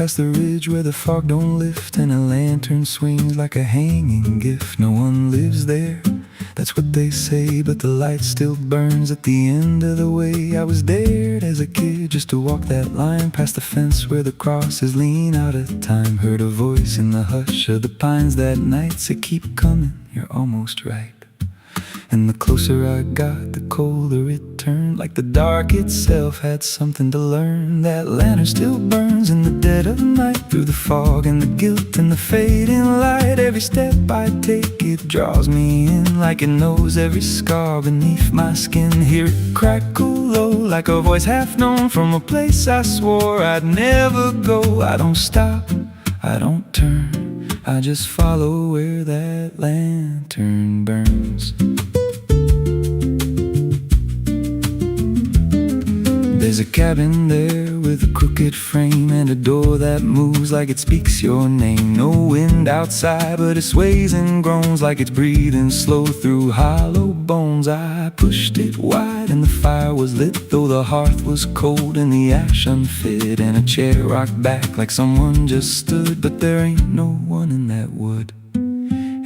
past the ridge where the fog don't lift, and a lantern swings like a hanging gift. No one lives there, that's what they say, but the light still burns at the end of the way. I was dared as a kid just to walk that line, past the fence where the crosses lean out of time. Heard a voice in the hush of the pines that night say, keep coming, you're almost right. And the closer I got, the colder it turned, like the dark itself had something to learn. That lantern still burns in the dead of night, through the fog and the guilt and the fading light. Every step I take, it draws me in, like it knows every scar beneath my skin. Hear it crackle low, like a voice half known, from a place I swore I'd never go. I don't stop, I don't turn, I just follow where that lantern burns. There's a cabin there with a crooked frame, and a door that moves like it speaks your name. No wind outside, but it sways and groans like it's breathing slow through hollow bones. I pushed it wide and the fire was lit, though the hearth was cold and the ash unfit, and a chair rocked back like someone just stood. But there ain't no one in that wood.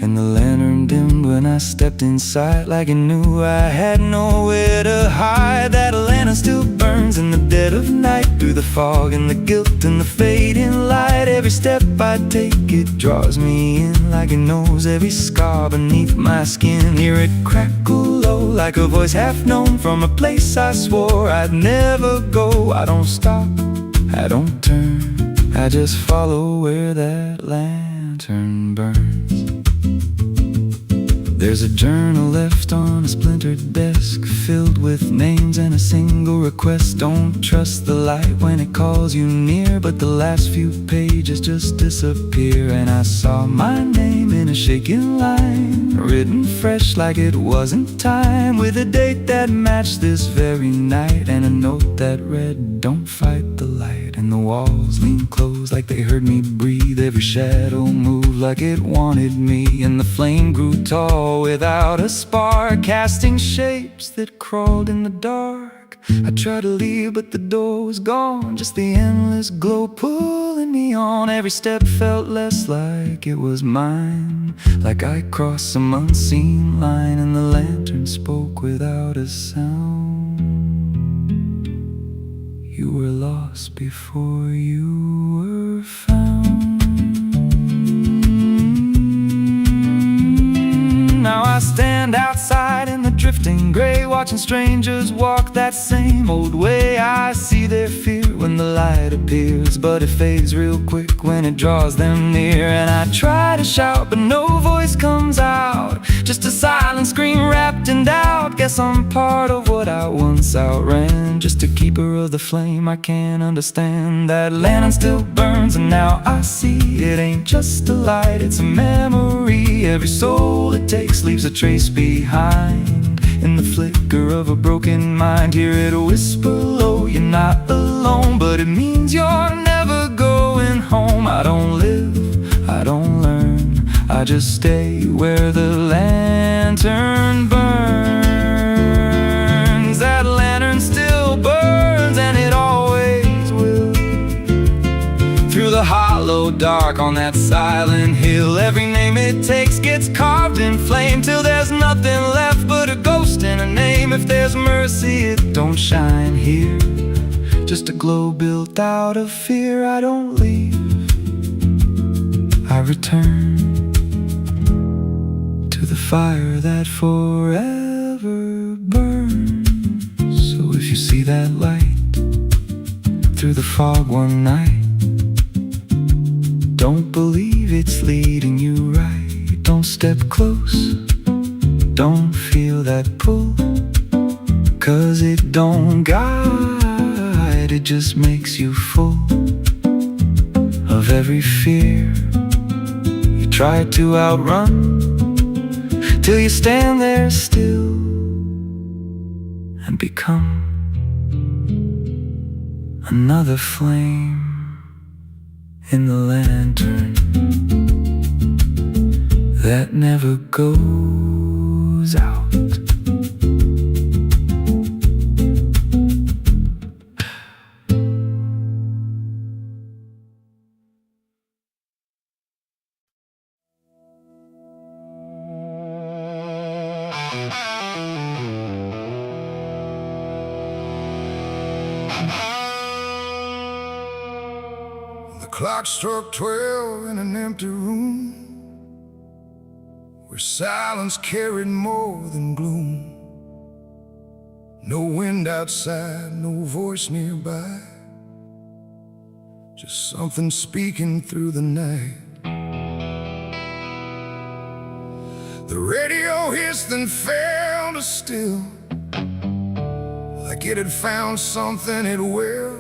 And the lantern dimmed when I stepped inside, like it knew I had nowhere to hide. That lantern still burns in the dead of night, through the fog and the guilt and the fading light. Every step I take, it draws me in, like it knows every scar beneath my skin. Hear it crackle low, like a voice half known, from a place I swore I'd never go. I don't stop, I don't turn, I just follow where that lantern burns. There's a journal left on a splintered desk, filled with names and a single request. Don't trust the light when it calls you near, but the last few pages just disappear. And I saw my name in a shaking line, written fresh like it wasn't time, with a date that matched this very night, and a note that read, don't fight the light. And the walls leaned close like they heard me breathe. Every shadow moved like it wanted me, and the flame grew tall without a spark, casting shapes that crawled in the dark. I tried to leave, but the door was gone, just the endless glow pulling me on. Every step felt less like it was mine, like I crossed some unseen line, and the lantern spoke without a sound. You were lost before you were found. Now I stand outside in the drifting gray, watching strangers walk that same old way. I see their fear when the light appears, but it fades real quick when it draws them near. And I try to shout, but no voice comes out, just a silent scream wrapped in doubt. Guess I'm part of what I once outran, just a keeper of the flame I can't understand. That lantern still burns, and now I see it ain't just a light, it's a memory. Every soul it takes leaves a trace behind, in the flicker of a broken mind. Hear it whisper low, you're not alone, but it means you're never going home. I don't live, I don't learn, I just stay where the lantern burns. That lantern still burns, and it always will, through the hollow dark on that silent hill. Every name it takes gets carved in flame, till there's nothing left but a ghost and a name. If there's mercy, it don't shine here, just a glow built out of fear. I don't leave, I return to the fire that forever burns. So if you see that light through the fog one night, don't believe it's leading you right. Don't step close, don't feel that pull, 'cause it don't guide, it just makes you full of every fear you try to outrun, till you stand there still and become another flame in the lantern that never goes out. The clock struck 12 in an empty room, where silence carried more than gloom. No wind outside, no voice nearby, just something speaking through the night. The radio hissed and fell to still, like it had found something it will.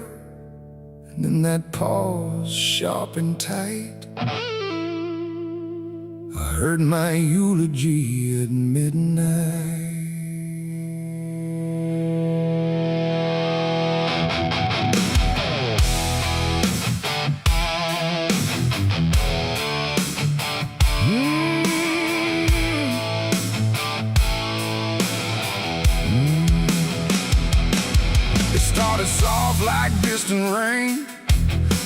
And then that pause, sharp and tight, I heard my eulogy at midnight. It started soft like distant rain,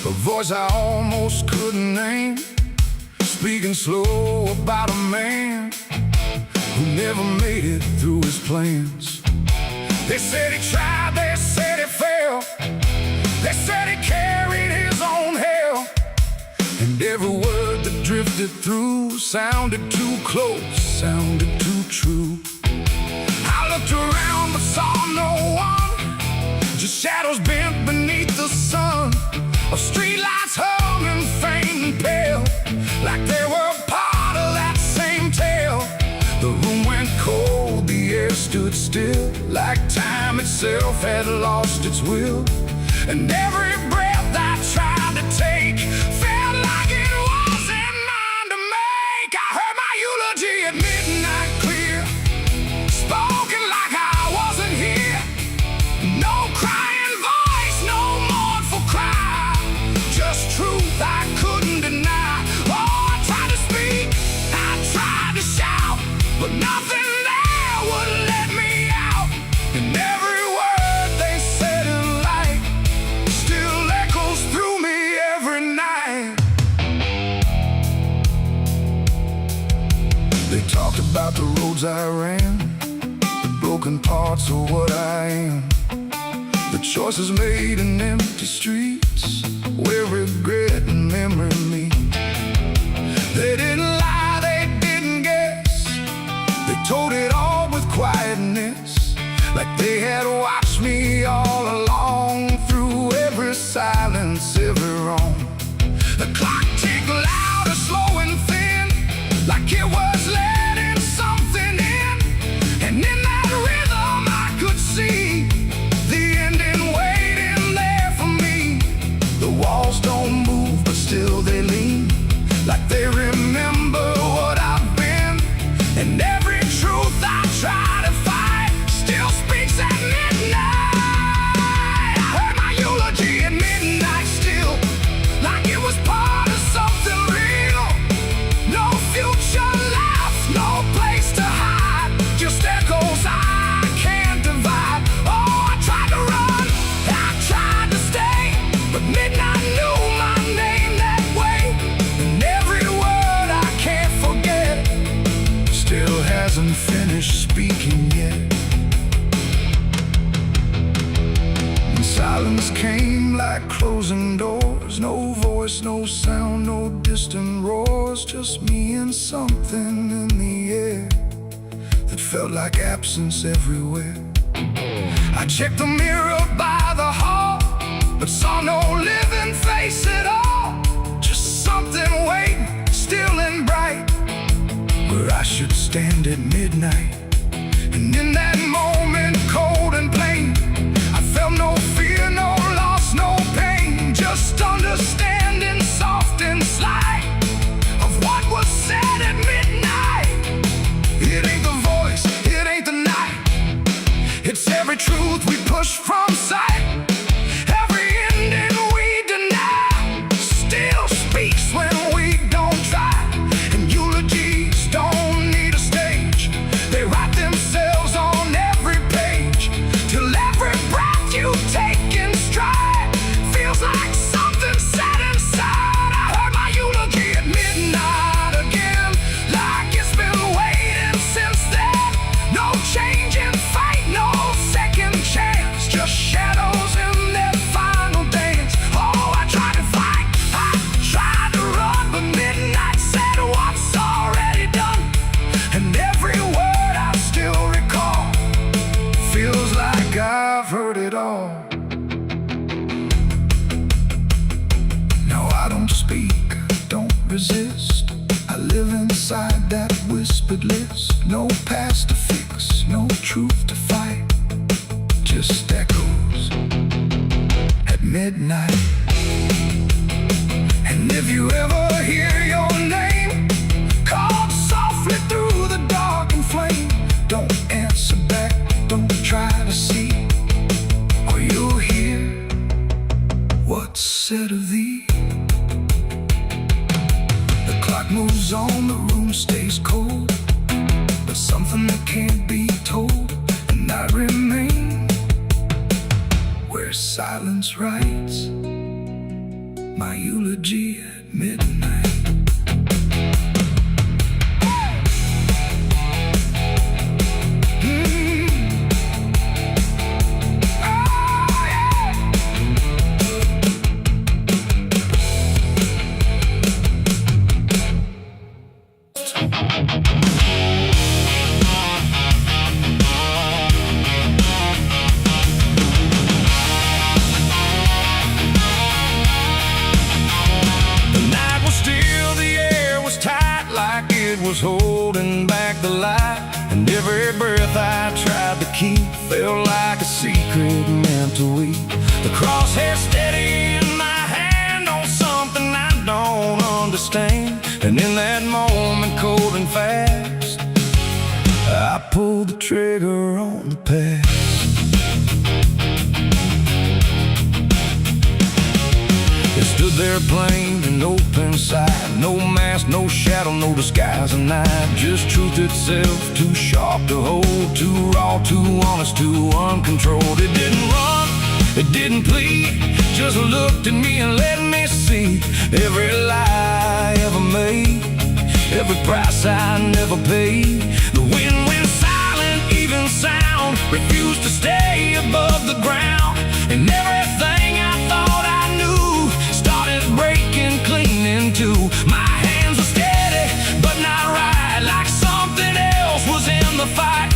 a voice I almost couldn't name, speaking slow about a man who never made it through his plans. They said he tried, they said he failed, they said he carried his own hell, and every word that drifted through sounded too close, sounded too true. I looked around but saw no one, just shadows bent beneath the sun, of streetlights hung and faint and pale, like they were part of that same tale. The room went cold, the air stood still, like time itself had lost its will. And every breath I tried to take felt like it wasn't mine to make. I heard my eulogy at midnight clear, spoken like I wasn't here. No crying voice, no mournful cry, just truth I couldn't deny. Oh, I tried to speak, I tried to shout, but nothing there would let me out. And every word they said in light still echoes through me every night. They talked about the roads I ran, the broken parts of what I am, the choices made in empty streets where regret and memory meet. They didn't lie, they didn't guess, they told it all with quietness, like they had watched me all along, through every silence, every wrong. The clock ticked louder, slow and thin, like it was letting something in. And in that rhythm I could see the ending waiting there for me. The walls don't move, but still they lean, like they remember what I've been. And every truth I try to fight still speaks at midnight. I heard my eulogy at midnight still, like it was part of something real. No future left, no place to hide, just echoes I can't divide. Oh, I tried to run, I tried to stay, but midnight knew my name that way. And every word I can't forget still hasn't finished speaking yet. And silence came like closing doors, no voice, no sound, no distant roars, just me and something in the air that felt like absence everywhere. I checked the mirror by the hall, but saw no living face at all, just something waiting, still and bright, where I should stand at midnight. And in that moment, cold and plain, I felt no fear, no loss, no pain, just understanding, soft and slight, of what was said at midnight. It ain't the voice, it ain't the night, it's every truth we push from sight. Every ending we deny still speaks when we don't try. And eulogies don't need a stage, they write themselves on every page, till every breath you take in stride feels like something set inside. I heard my eulogy at midnight again, like it's been waiting since then. No stupidness, no past to fix, no truth to fight, just echoes at midnight. And if you ever hear your name called softly through the dark and flame, don't answer back, don't try to see, or you'll hear what's said of thee. The clock moves on, the room stays cold, but something that can't be told, and I remain where silence writes my eulogy at midnight. Was holding back the light, and every breath I tried to keep felt like a secret meant to weep. The crosshair steady in my hand on something I don't understand, and in that moment, cold and fast, I pulled the trigger on the past. It stood there plain and open sight, no mask, no shadow, no disguise, and night, just truth itself, too sharp to hold, too raw, too honest, too uncontrolled. It didn't run, it didn't plead, just looked at me and let me see every lie I ever made, every price I never paid. The wind went silent, even sound refused to stay above the ground, and everything I thought I knew started breaking clean into. My hands were steady, but not right, like something else was in the fight,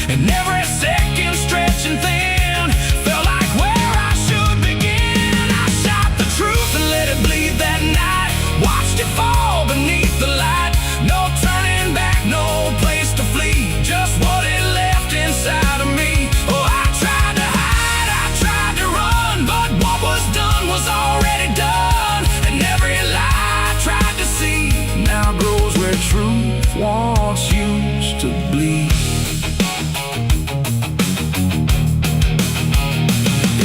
and every second stretching thin felt like where I should begin. I shot the truth and let it bleed that night, watched it fall beneath the light. No turning back, no place to flee, just what it left inside of me. Oh, I tried to hide, I tried to run, but what was done was already done, and every lie I tried to see now grows where truth once used to bleed.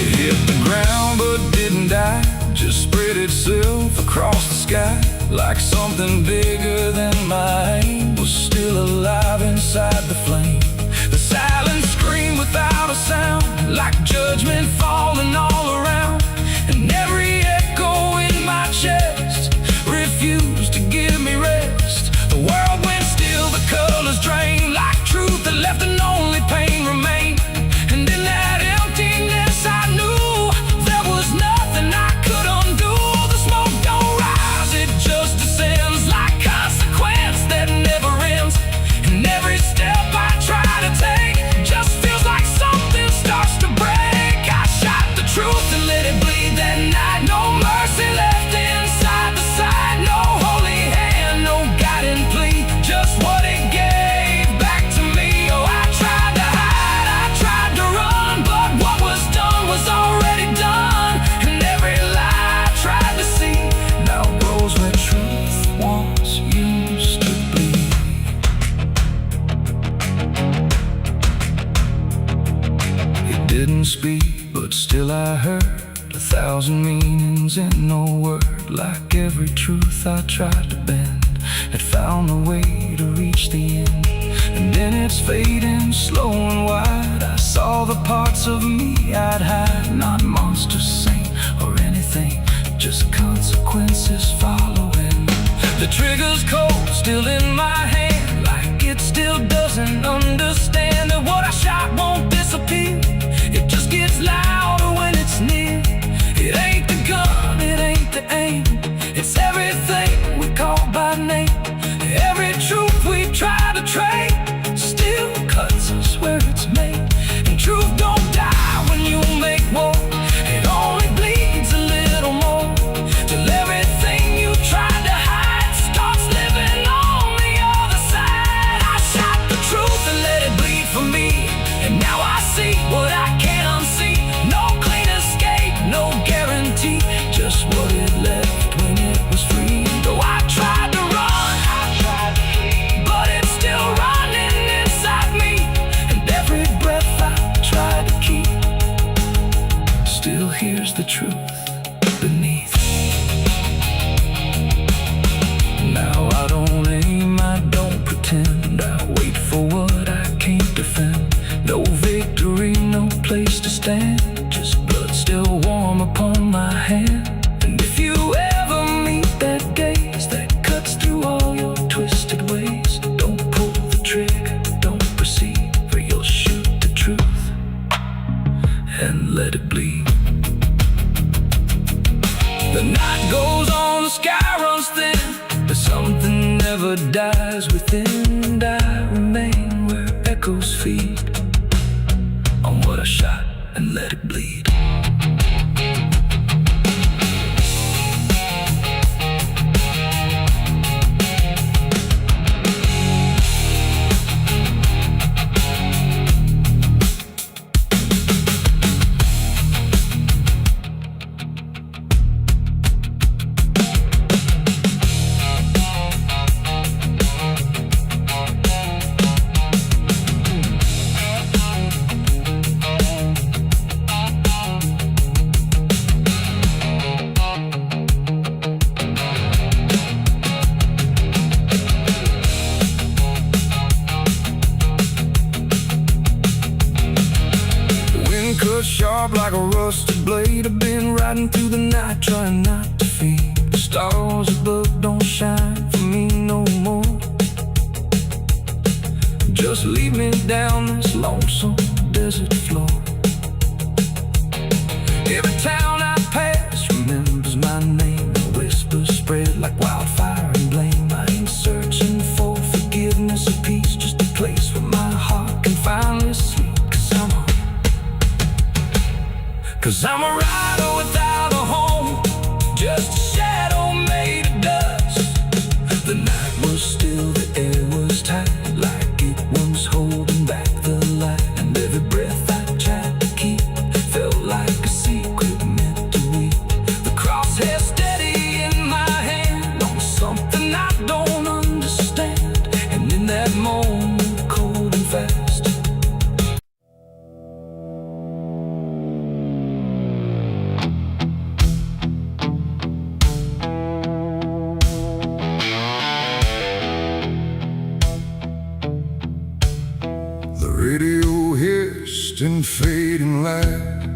It hit the ground but didn't die, just spread itself across the sky, like something bigger than my aim was still alive inside the flame. The silence screamed without a sound, like judgment falling all around, and every echo in my chest refused to give me rest. The world went still, the colors drained, like truth that left and only pain remained. And in that emptiness I knew there was nothing I could undo. The smoke don't rise, it just descends, like consequence that never ends. And every step I try to take just feels like something starts to break. I shot the truth and let it bleed that night, no mercy left inside the side, no holy hand, no guiding plea, just what it gave back to me. Oh, I tried to hide, I tried to run, but what was done was already done, and every lie I tried to see now grows where truth once used to bleed. It didn't speak, but still I heard 1,000 meanings in no word, like every truth I tried to bend had found a way to reach the end. And then it's fading slow and wide, I saw the parts of me I'd hide, not monster, saint, or anything, just consequences following. The trigger's cold, still in my hand, like it still doesn't understand that what I shot won't disappear, it just gets louder when it's near. It ain't the gun, it ain't the aim, it's everything we call by name. Every truth we try to trade still cuts us where it's made. And truth don't die when you make war, it only bleeds a little more, till everything you tried to hide starts living on the other side. I truth beneath. Now I don't aim, I don't pretend, I wait for what I can't defend. No victory, no place to stand, just blood still warm upon my hand. And if you ever meet that gaze that cuts through all your twisted ways, don't pull the trigger, don't proceed, for you'll shoot the truth and let it bleed. The night goes on, the sky runs thin, but something never dies within. And I remain where echoes feed on what I shot and let it bleed. Cut sharp like a rusted blade, I've been riding through the night trying not to fade. The stars above don't shine for me no more. Just lead me down this lonesome desert floor. Every town I pass remembers my name, and whispers spread like wildfire and blame. I ain't searching for forgiveness or peace, just a place where my heart can finally sleep. Cause I'm a rider without a home, just a shadow made of dust. The night was still, the air was tight, like it was holding back the light. And every breath I tried to keep felt like a secret meant to weep. The crosshair steady in my hand on something I don't understand. And in that moment, cold and fast, radio hissed in fading light,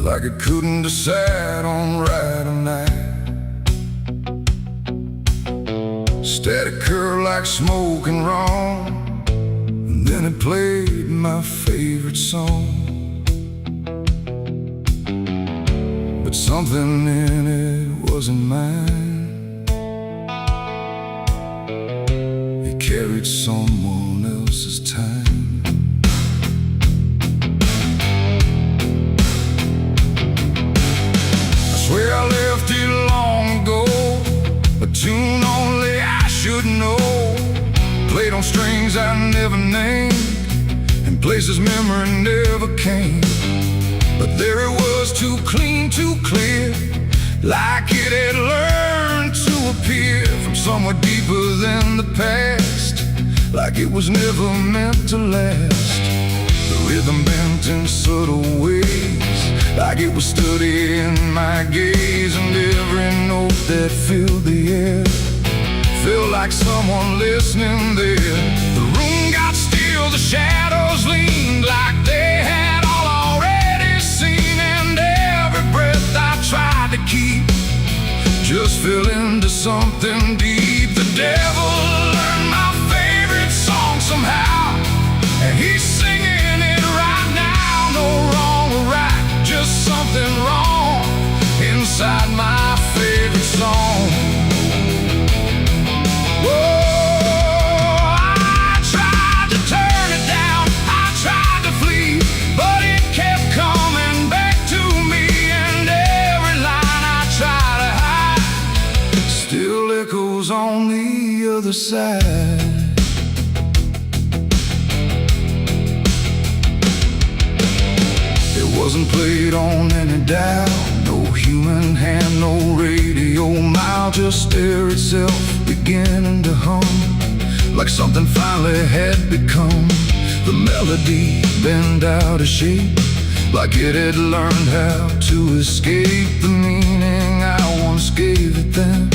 like it couldn't decide on right or night. Static curl like smoke and wrong, and then it played my favorite song. But something in it wasn't mine. Carried someone else's time. I swear I left it long ago, a tune only I should know, played on strings I never named, and places memory never came. But there it was, too clean, too clear, like it had learned to appear from somewhere deeper than the past, like it was never meant to last. The rhythm bent in subtle ways, like it was studying my gaze. And every note that filled the air felt like someone listening there. The room got still, the shadows leaned like they had all already seen. And every breath I tried to keep just fell into something deep. The devil learned my favorite song somehow, and he's singing it right now. No wrong or right, just something wrong inside my favorite song. Whoa, I tried to turn it down, I tried to flee, but it kept coming back to me. And every line I try to hide still echoes on the other side. It wasn't played on any dial, no human hand, no radio mile, just air itself beginning to hum, like something finally had become. The melody bent out of shape, like it had learned how to escape the meaning I once gave it then,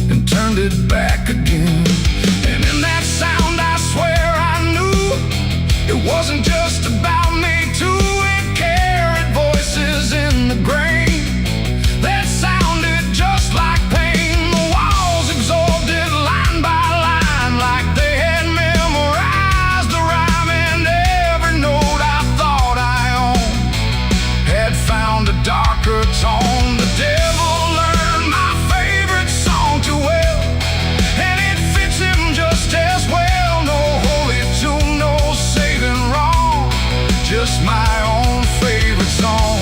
and turned it back again. And in that sound I swear I knew it wasn't just about me too. It carried voices in the grain that sounded just like pain. The walls absorbed it line by line, like they had memorized the rhyme. And every note I thought I owned had found a darker tone. The devil learned my favorite song too well, and it fits him just as well. No holy tune, no saving wrong, just my own favorite song.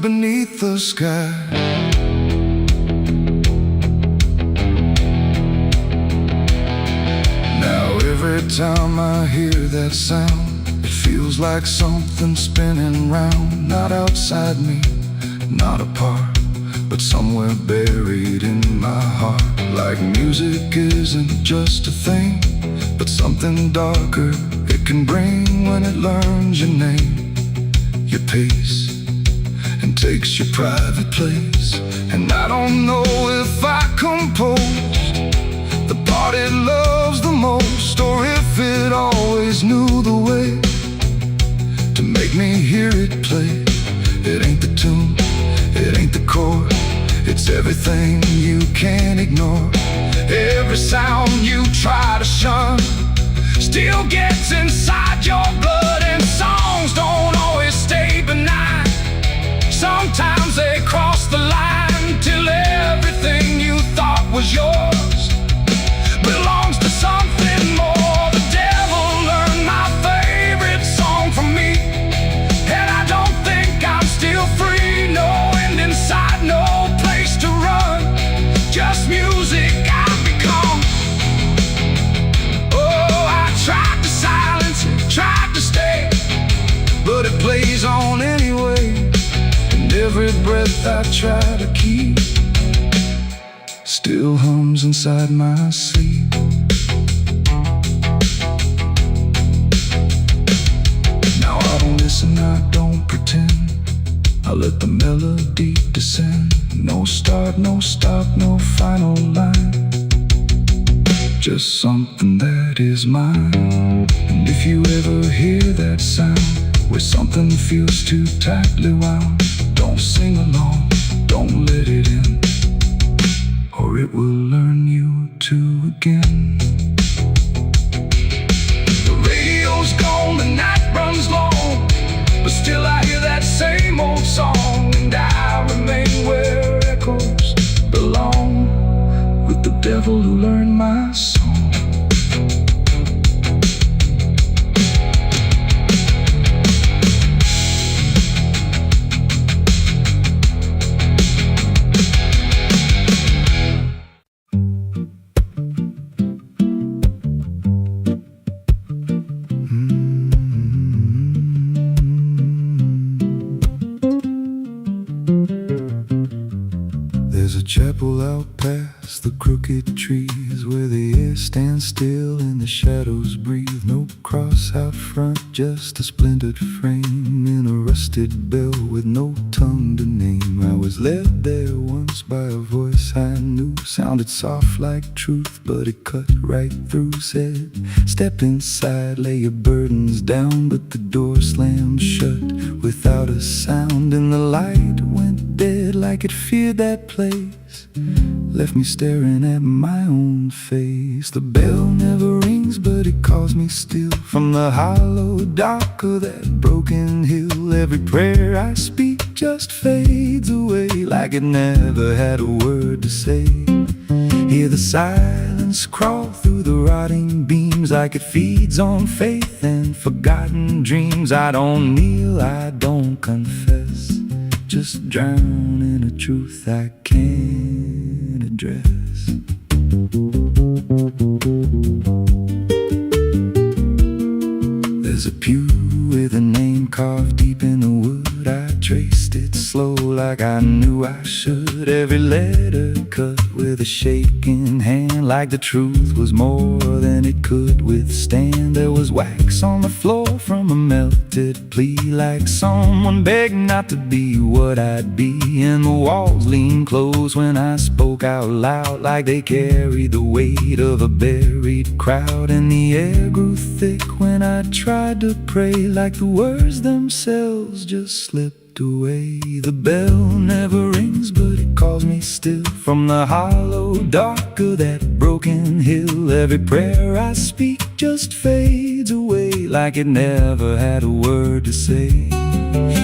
Beneath the sky. Now every time I hear that sound, it feels like something spinning round. Not outside me, not apart, but somewhere buried in my heart. Like music isn't just a thing, but something darker it can bring when it learns your name, your pace, and takes your private place. And I don't know if I composed the part it loves the most, or if it always knew the way to make me hear it play. It ain't the tune, it ain't the chord, it's everything you can't ignore. Every sound you try to shun still gets inside your blood. And songs don't always stay benign, sometimes they cross the line, till everything you thought was yours belongs to something more. The devil learned my favorite song from me, and I don't think I'm still free. No end inside, no place to run, just music I've become. Oh, I tried to silence it, tried to stay, but it plays on anyway. Every breath I try to keep still hums inside my sleep. Now I don't listen, I don't pretend, I let the melody descend. No start, no stop, no final line, just something that is mine. And if you ever hear that sound, where something feels too tightly wound, don't sing along, don't let it in, or it will learn you to again. The radio's gone, the night runs long, but still I hear that same old song. And I remain where echoes belong, with the devil who learned my song. There's a chapel out past the crooked trees, where the air stands still and the shadows breathe. No cross out front, just a splintered frame in a rusted bell with no tongue to name. I was led there once by a voice I knew, sounded soft like truth, but it cut right through. Said, step inside, lay your burdens down, but the door slammed shut without a sound. And the light went dead like it feared that place, left me staring at my own face. The bell never rings, but it calls me still, from the hollow dark of that broken hill. Every prayer I speak just fades away, like it never had a word to say. Hear the silence crawl through the rotting beams, like it feeds on faith and forgotten dreams. I don't kneel, I don't confess, just drown in a truth I can't address. There's a pew with a name carved like I knew I should. Every letter cut with a shaking hand, like the truth was more than it could withstand. There was wax on the floor from a melted plea, like someone begged not to be what I'd be. And the walls leaned close when I spoke out loud, like they carried the weight of a buried crowd. And the air grew thick when I tried to pray, like the words themselves just slipped away. The bell never rings, but it calls me still from the hollow dark of that broken hill. Every prayer I speak just fades away, like it never had a word to say.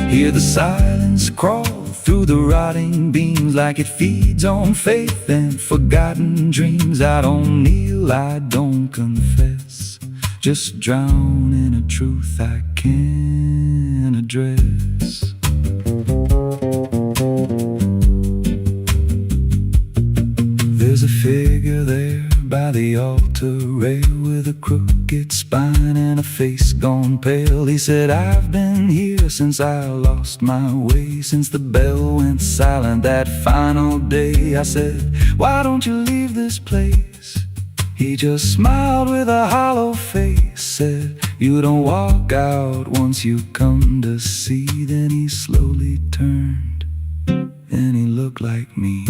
Hear the silence crawl through the rotting beams, like it feeds on faith and forgotten dreams. I don't kneel, I don't confess, just drown in a truth I can't address. There's a figure there by the altar rail, with a crooked spine and a face gone pale. He said, I've been here since I lost my way, since the bell went silent that final day. I said, why don't you leave this place? He just smiled with a hollow face, said, you don't walk out once you come to see. Then he slowly turned and he looked like me.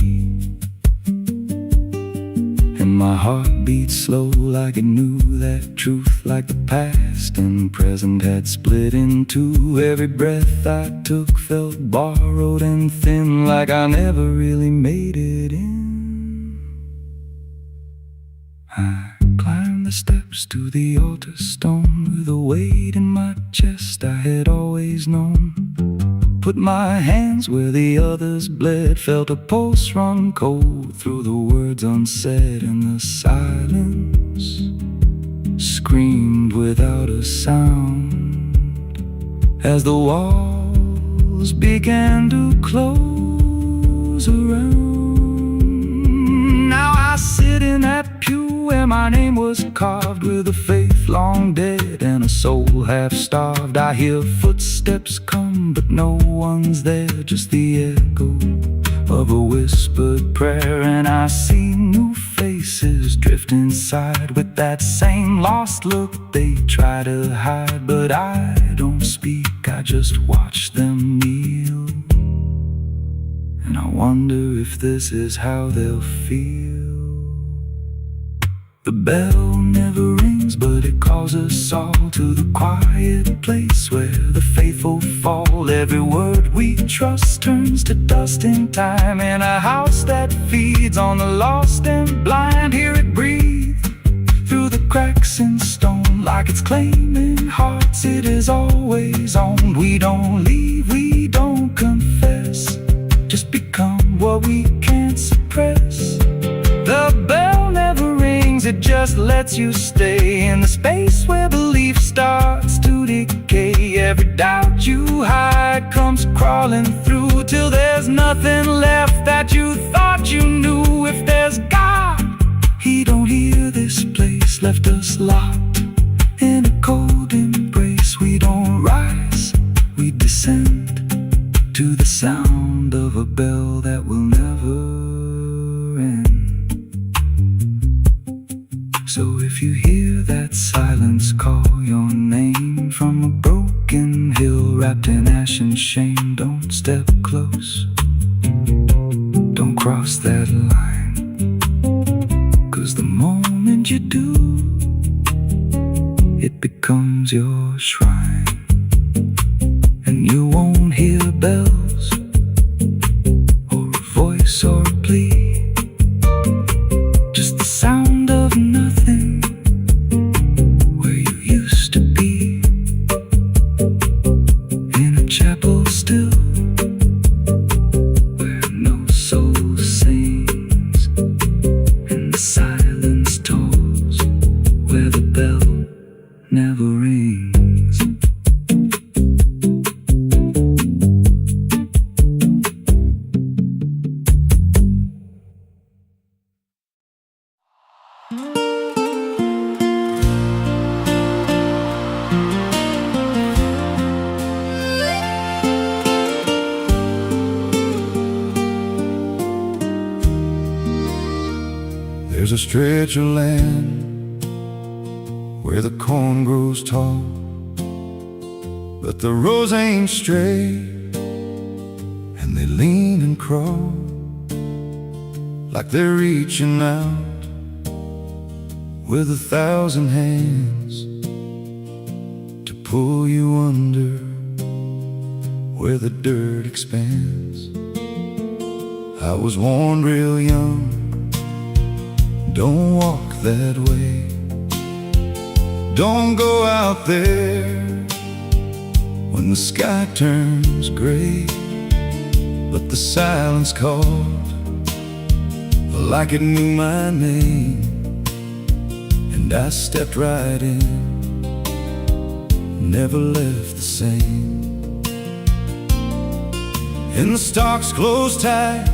And my heart beat slow, like it knew that truth, like the past and present had split in two. Every breath I took felt borrowed and thin, like I never really made it in. I climbed the steps to the altar stone, with a weight in my chest I had always known. Put my hands where the others bled, felt a pulse run cold through the words unsaid. And the silence screamed without a sound as the walls began to close around. Now I sit in that pew where my name was carved, with a faith long dead and a soul half starved. I hear footsteps come, but no one's there, just the echo of a whispered prayer. And I see new faces drift inside, with that same lost look they try to hide. But I don't speak, I just watch them kneel, and I wonder if this is how they'll feel. The bell never rings, but it calls us all to the quiet place where the faithful fall. Every word we trust turns to dust in time, in a house that feeds on the lost and blind. Hear it breathe through the cracks in stone, like it's claiming hearts it is always owned. We don't leave, we don't confess, just become what we can't suppress. The bell never rings, it just lets you stay in the space where belief starts to decay. Every doubt you hide comes crawling through, till there's nothing left that you thought you knew. If there's God, He don't hear this place, left us locked in a cold embrace. We don't rise, we descend to the sound of a bell that will never end. So if you hear that silence call your name from a broken hill wrapped in ash and shame, don't step close, don't cross that line, 'cause the moment you do, it becomes your shrine. And you won't hear bells or a voice or a plea, just the sound of nothing where you used to be, in a chapel still where no soul sings, and the silence tolls where the bell never rings. There's a stretch of land where the corn grows tall, but the rows ain't straight, and they lean and crawl like they're reaching out with 1,000 hands to pull you under where the dirt expands. I was warned real young, don't walk that way, don't go out there when the sky turns gray. But the silence called like it knew my name, and I stepped right in, never left the same. And the stalks closed tight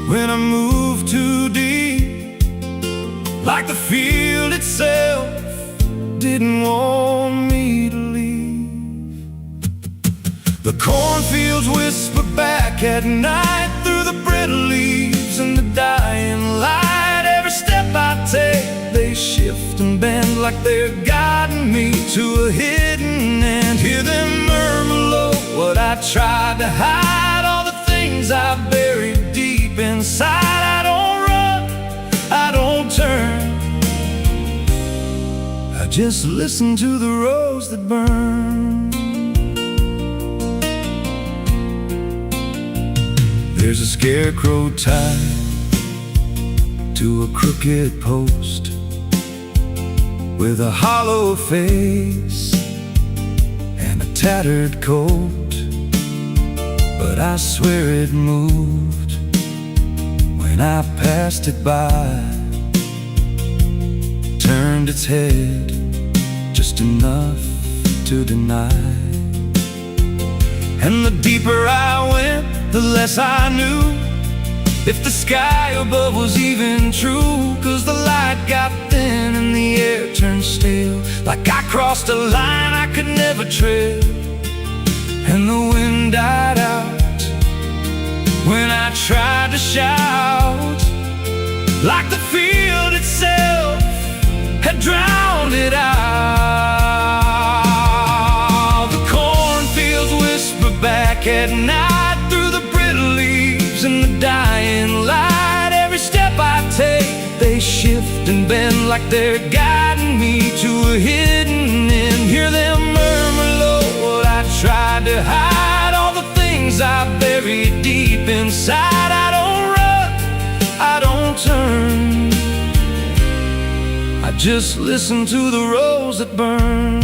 when I moved too deep, like the field itself didn't want me to leave. The cornfields whisper back at night through the brittle leaves and the dying light. Every step I take, they shift and bend like they're guiding me to a hidden end. Hear them murmur low what I tried to hide, all the things I buried deep inside. I don't run, I don't turn, I just listen to the rows that burn. There's a scarecrow tied to a crooked post with a hollow face and a tattered coat, but I swear it moved when I passed it by, turned its head just enough to deny. And the deeper I went, the less I knew if the sky above was even true. 'Cause the light got thin and the air turned stale, like I crossed a line I could never tread. And the wind died out when I tried to shout, like the field itself had drowned it out. The cornfields whisper back at night through the brittle leaves and the dying light. Every step I take, they shift and bend like they're guiding me to a hidden end. Hear them murmur low what I tried to hide, all the things I buried deep inside. I don't run, I don't turn, I just listen to the rows that burn.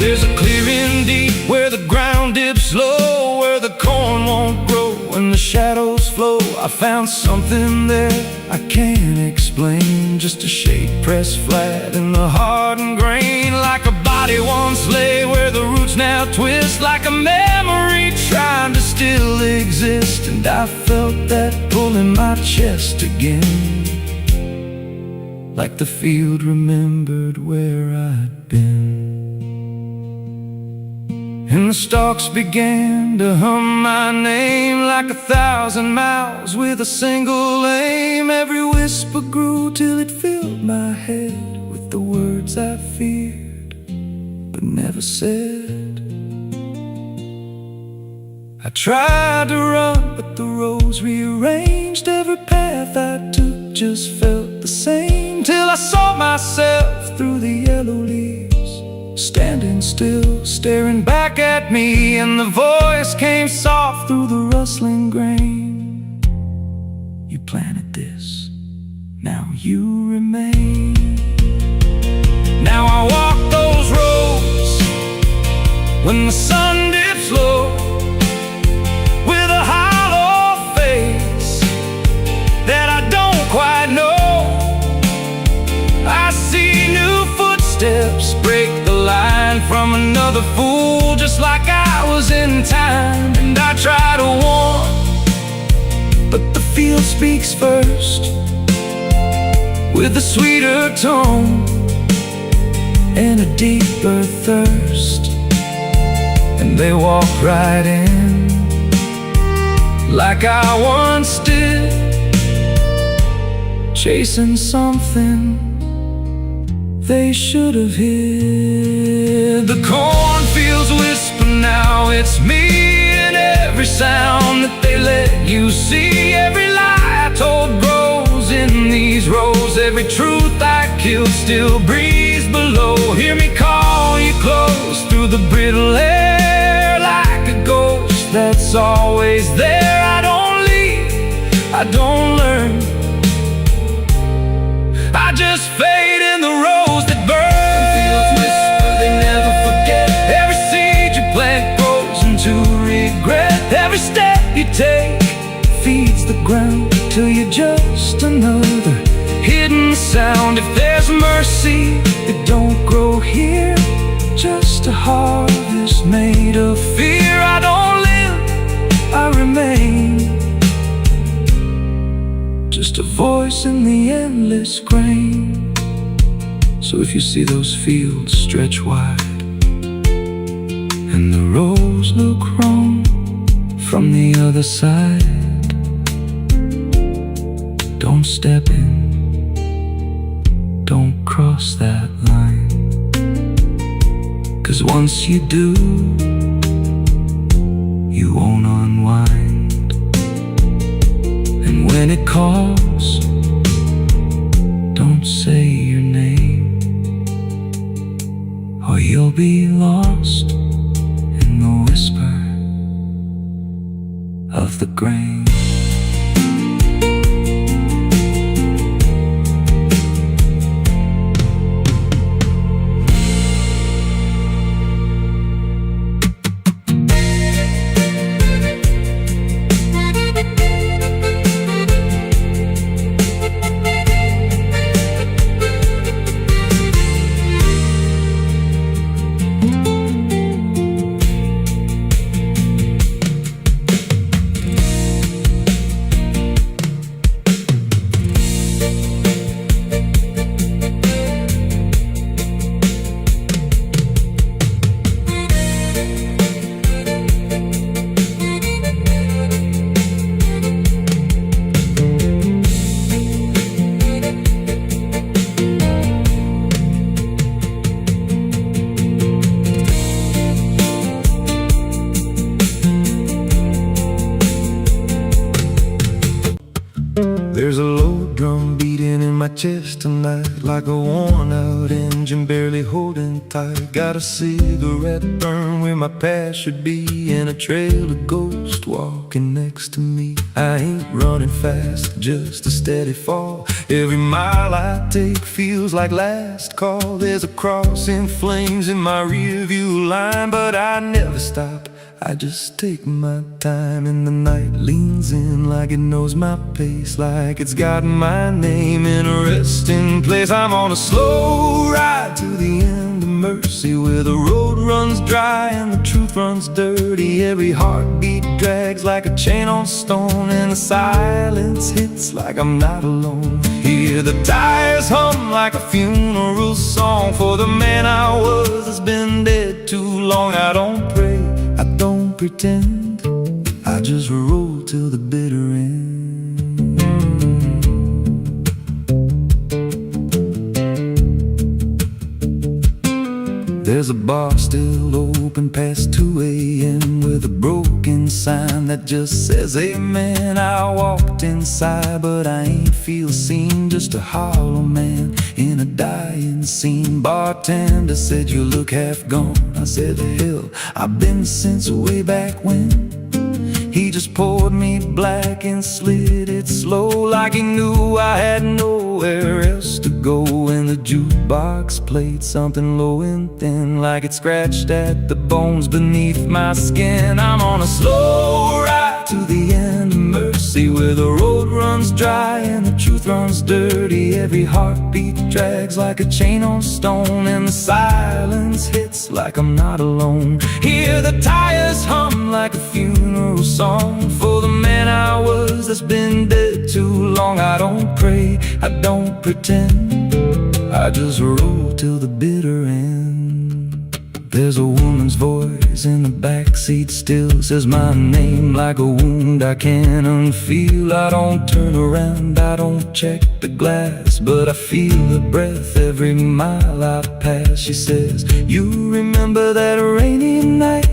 There's a clearing deep where the ground dips low, where the corn won't grow and the shadows flow. I found something there I can't explain, just a shape pressed flat in the hardened grain, like a body once lay where the roots now twist, like a memory trying to still exist. And I felt that pull in my chest again, like the field remembered where I'd been. And the stalks began to hum my name like 1,000 mouths with a single aim. Every whisper grew till it filled my head with the words I feared but never said. I tried to run, but the rows rearranged. Every path I took just felt the same, till I saw myself through the yellow leaves, standing still, staring back at me. And the voice came soft through the rustling grain: you planted this, now you remain. Now I walk those roads when the sun dips low, with a hollow face that I don't quite know. I see new footsteps break the line from another fool, just like I was in time. And I try to warn, but the field speaks first, with a sweeter tone and a deeper thirst. And they walk right in, like I once did, chasing something they should have hid. The cornfields whisper now, it's me, and every sound that they let you see. Every lie I told grows in these rows. Every truth I killed still breathes below. Hear me call you close through the brittle air, like a ghost that's always there. I don't leave, I don't learn, I just fade in the rose that burn. Fields whisper, they never forget. Every seed you plant grows into regret. Every step you take feeds the ground till you're just another hidden sound. If there's mercy, it don't grow here, just a harvest made of fear. I don't live, I remain, just a voice in the endless grain. So if you see those fields stretch wide and the rows look wrong from the other side, don't step in, don't cross that line. 'Cause once you do, you won't unwind. And when it calls, don't say your name, or you'll be lost in the whisper of the grain. There's a low drum beating in my chest tonight, like a worn out engine barely holding tight. Got a cigarette burn where my past should be, and a trail of ghosts walking next to me. I ain't running fast, just a steady fall. Every mile I take feels like last call. There's a cross in flames in my rearview line, but I never stop, I just take my time. And the night leans in like it knows my pace, like it's got my name in a resting place. I'm on a slow ride to the end of mercy, where the road runs dry and the truth runs dirty. Every heartbeat drags like a chain on stone, and the silence hits like I'm not alone. Hear the tires hum like a funeral song for the man I was that's been dead too long. I don't pray, I don't pretend, I just roll till the bitter end. There's a bar still open past 2 a.m. with a broken sign that just says amen. I walked inside but I ain't feel seen, just a hollow man in a dying scene. Bartender said you look half gone. I said hell, I've been since way back when. He just poured me black and slid it slow, like he knew I had nowhere else to go. And the jukebox played something low and thin, like it scratched at the bones beneath my skin. I'm on a slow ride to the end of mercy, where the road runs dry and the truth runs dirty. Every heartbeat drags like a chain on stone, and the silence hits like I'm not alone. Hear the tires hum like a funeral song for the man I was that's been dead too long. I don't pray, I don't pretend, I just roll till the bitter end. There's a woman's voice in the backseat still, says my name like a wound I can't unfeel. I don't turn around, I don't check the glass, but I feel her breath every mile I pass. She says, you remember that rainy night?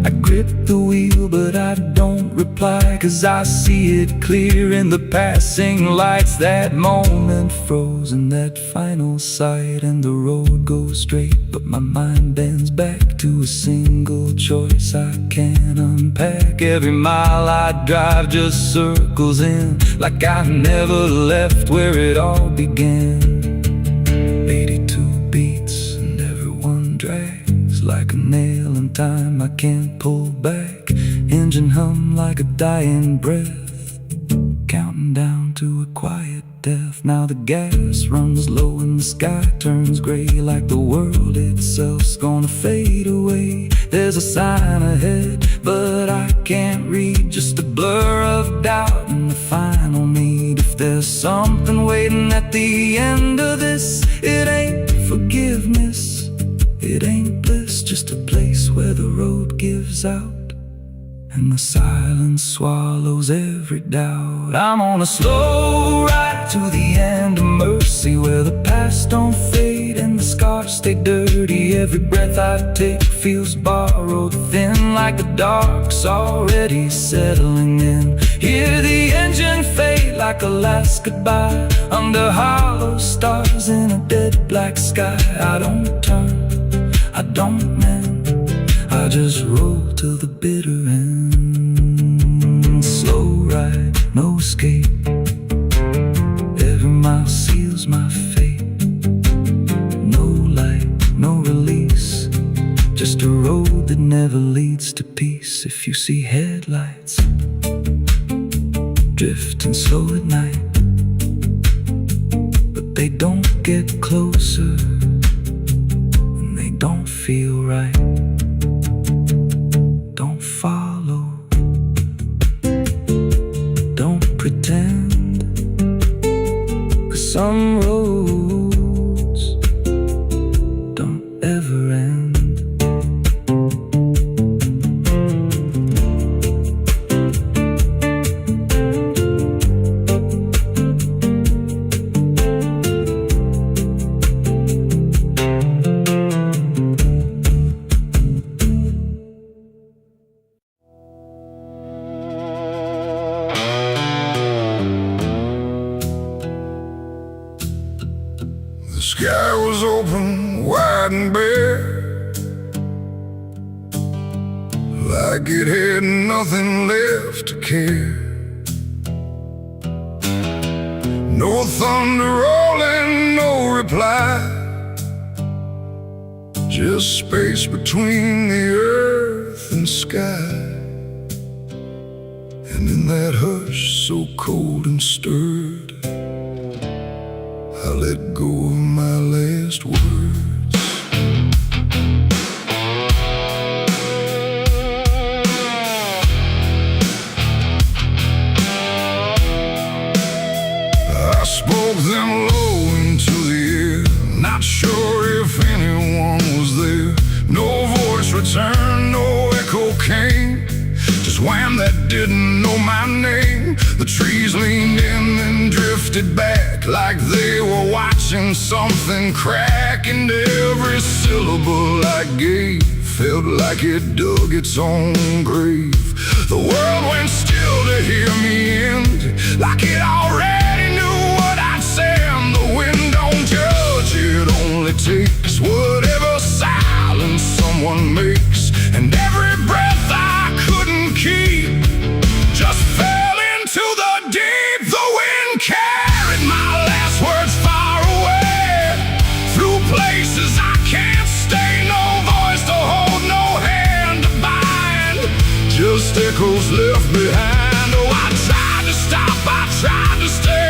I grip the wheel but I don't reply, 'cause I see it clear in the passing lights. That moment frozen, that final sight, and the road goes straight, but my mind bends back to a single choice I can't unpack. Every mile I drive just circles in, like I never left where it all began. 82 beats and everyone drags like a nail in time I can't pull back. Engine hum like a dying breath, counting down to a quiet death. Now the gas runs low and the sky turns gray, like the world itself's gonna fade away. There's a sign ahead, but I can't read, just a blur of doubt and the final need. If there's something waiting at the end of this, it ain't forgiveness, it ain't bliss, just a place where the road gives out and the silence swallows every doubt. I'm on a slow ride to the end of mercy, where the past don't fade and the scars stay dirty. Every breath I take feels borrowed, thin like the dark's already settling in. Hear the engine fade like a last goodbye, under hollow stars in a dead black sky. I don't turn, I don't mend, I just roll to the bitter end. Slow ride, no escape, every mile seals my fate. No light, no release, just a road that never leads to peace. If you see headlights drifting slow at night, but they don't get closer and they don't feel right, don't follow, don't pretend, 'cause some roads don't ever end. The sky was open, wide and bare, like it had nothing left to care. No thunder rolling, no reply, just space between the earth and sky. And in that hush so cold and stirred, I let go of my last words. I spoke them low into the air, not sure if anyone was there. No voice returned, no echo came, just wham that didn't know my name. The trees leaned in and drifted back, like they were watching something crack. And every syllable I gave felt like it dug its own grave. The world went still to hear me end, like it already knew what I'd say. And the wind don't judge, it only takes whatever silence someone makes. And every breath I couldn't keep just fell into the deep. The wind carried my last words far away, through places I can't stay. No voice to hold, no hand to bind, just echoes left behind. Oh, I tried to stop, I tried to stay,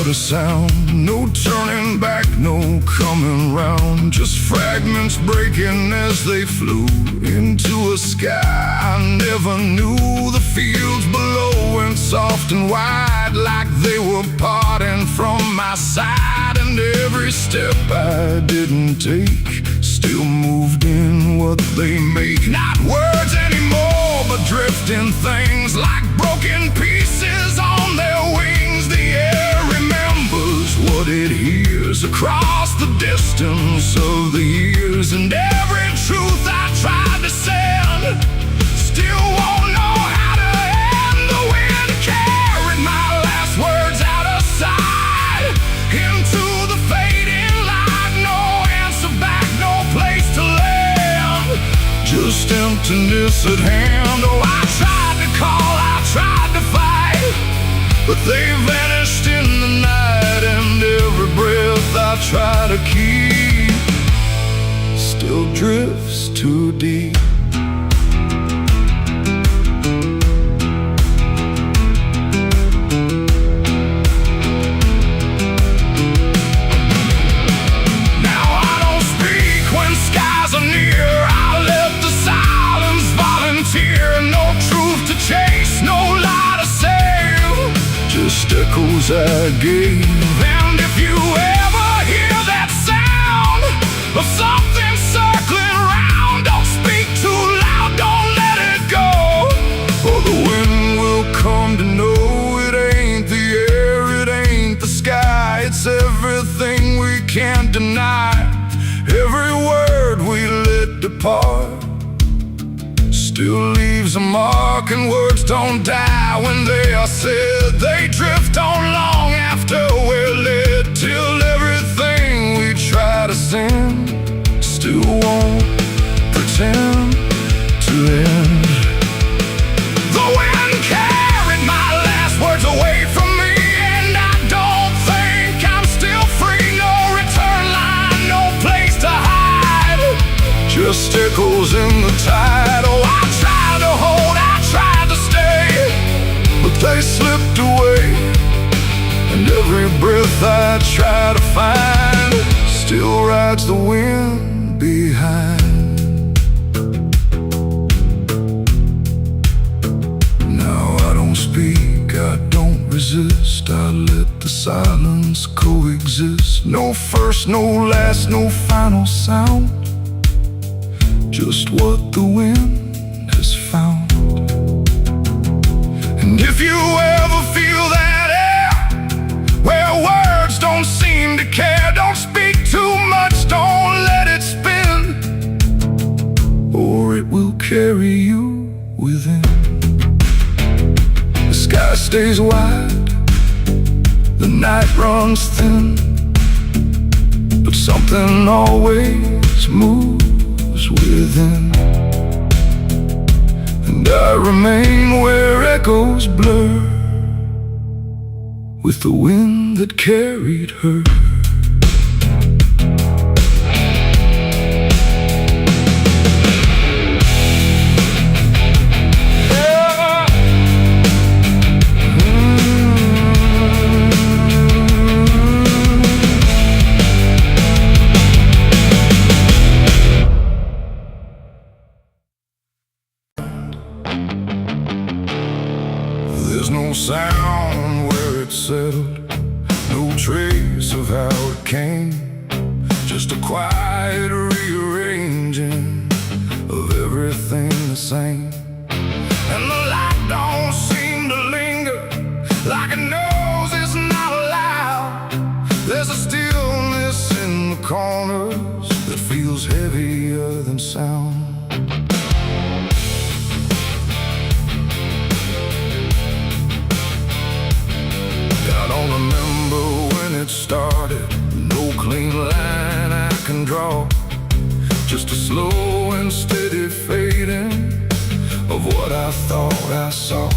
a sound. No turning back, no coming round. Just fragments breaking as they flew into a sky I never knew. The fields below went soft and wide, like they were parting from my side. And every step I didn't take still moved in what they make. Not words anymore, but drifting things, like broken pieces on their wings. The air remembers what it hears across the distance of the years. And every truth I tried to send still won't know how to end. The wind carried my last words out of sight into the fading light. No answer back, no place to land, just emptiness at hand. Oh, I tried to call, I tried to fight, but they vanished in the night. And every breath I try to keep still drifts too deep. Just echoes I gave. And if you ever hear that sound of something circling round, don't speak too loud, don't let it go, or the wind will come to know it ain't the air, it ain't the sky, it's everything we can't deny. Every word we let depart still leaves a mark, and words don't die when they are said. They drift on long after we're lit, till everything we try to send still won't pretend to end. The wind carried my last words away from me, and I don't think I'm still free. No return line, no place to hide, just echoes in the tide. Oh, I tried to hold, I tried to stay, but they slipped away. And every breath I try to find still rides the wind behind. Now I don't speak, I don't resist, I let the silence coexist. No first, no last, no final sound, just what the wind has found. And if you ever feel that air, where words don't seem to care, don't speak too much, don't let it spin, or it will carry you within. The sky stays wide, the night runs thin, but something always moves within. And I remain where echoes blur with the wind that carried her. There's no sound where it settled, no trace of how it came, just a quiet rearranging of everything the same. And the light don't seem to linger, like it knows it's not allowed. There's a stillness in the corners that feels heavier than sound. I don't remember when it started, no clean line I can draw, just a slow and steady fading of what I thought I saw.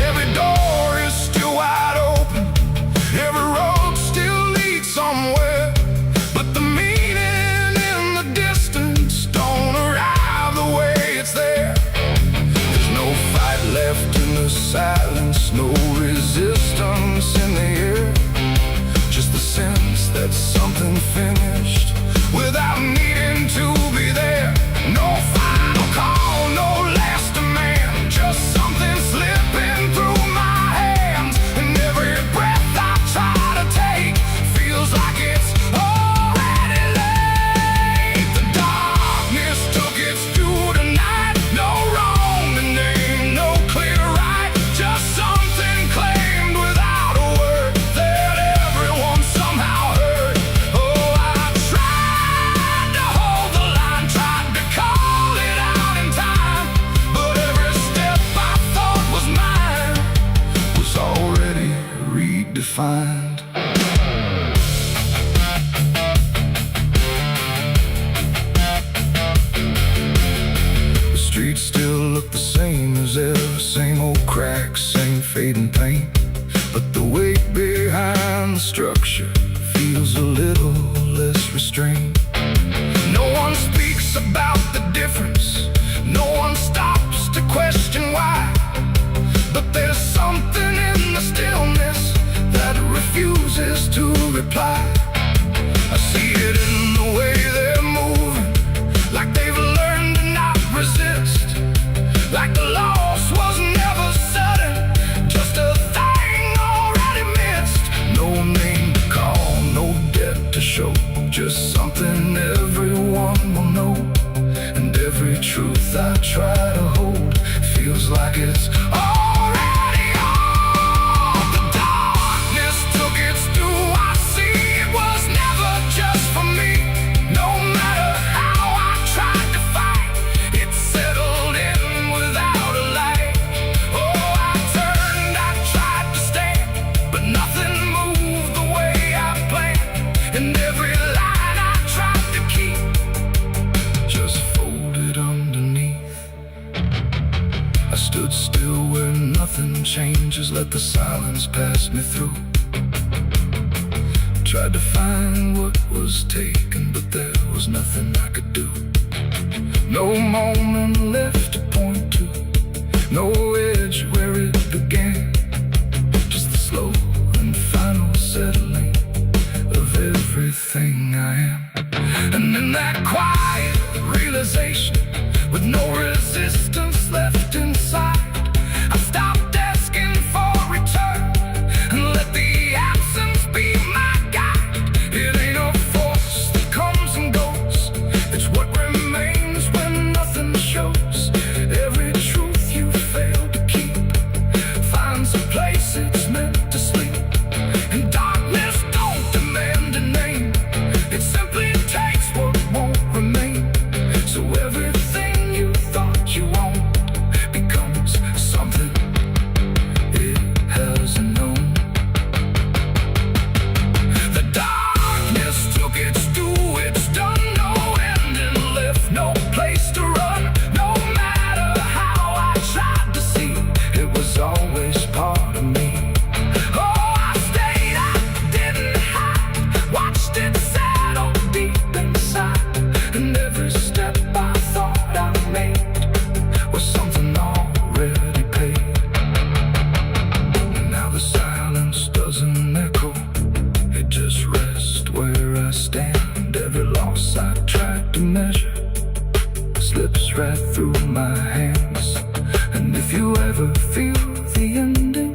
Every door is still wide open, every road still leads somewhere, but the meaning in the distance don't arrive the way it's there. There's no fight left in the silence, no resistance in the air. fading paint, but the weight behind the structure feels a little less restrained. No one speaks about the difference, no one stops to question why, but there's something in the stillness that refuses to reply. I see it in the way they're moving, like they've learned to not resist, like the loss was never sudden, just a thing already missed. No name to call, no debt to show, just something everyone will know. And every truth I try to hold feels like it's already gone. The darkness took its due. I see it was never just for me. No matter how I tried to fight, it settled in without a light. Oh, I turned, I tried to stand, but nothing moved the way I planned. And every line I tried to keep just folded underneath. I stood still where nothing changes, let the silence pass me through. Tried to find what was taken, but there was nothing I could do. No moment left to point to, no edge where it began, just the slow and final settling of everything I am. And in that quiet realization, with no resistance left inside, I stopped asking for return and let the absence be my guide. It ain't a force that comes and goes, it's what remains when nothing shows. Every truth you fail to keep finds a place it's meant to sleep. And darkness don't demand a name, it simply takes what won't remain. So everything you thought you owned becomes something it hasn't known. The darkness took its due, it's done, no ending left, no place to run. No matter how I tried to see, it was always part of me. Oh, I stayed, I didn't hide, watched it settle deep inside. And every step I thought I made was something already paid. And now the silence doesn't echo, it just rests where I stand. Every loss I tried to measure slips right through my hands. And if you ever feel the ending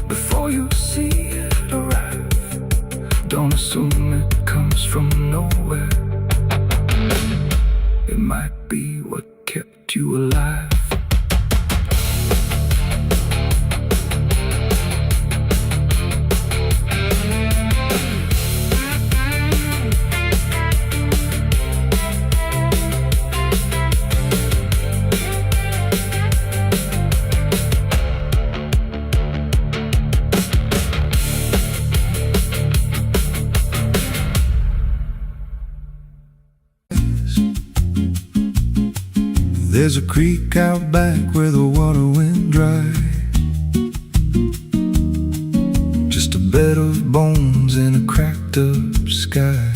before you see it arrive, don't assume it comes from nowhere. It might be what kept you alive. There's a creek out back where the water went dry, just a bed of bones and a cracked up sky.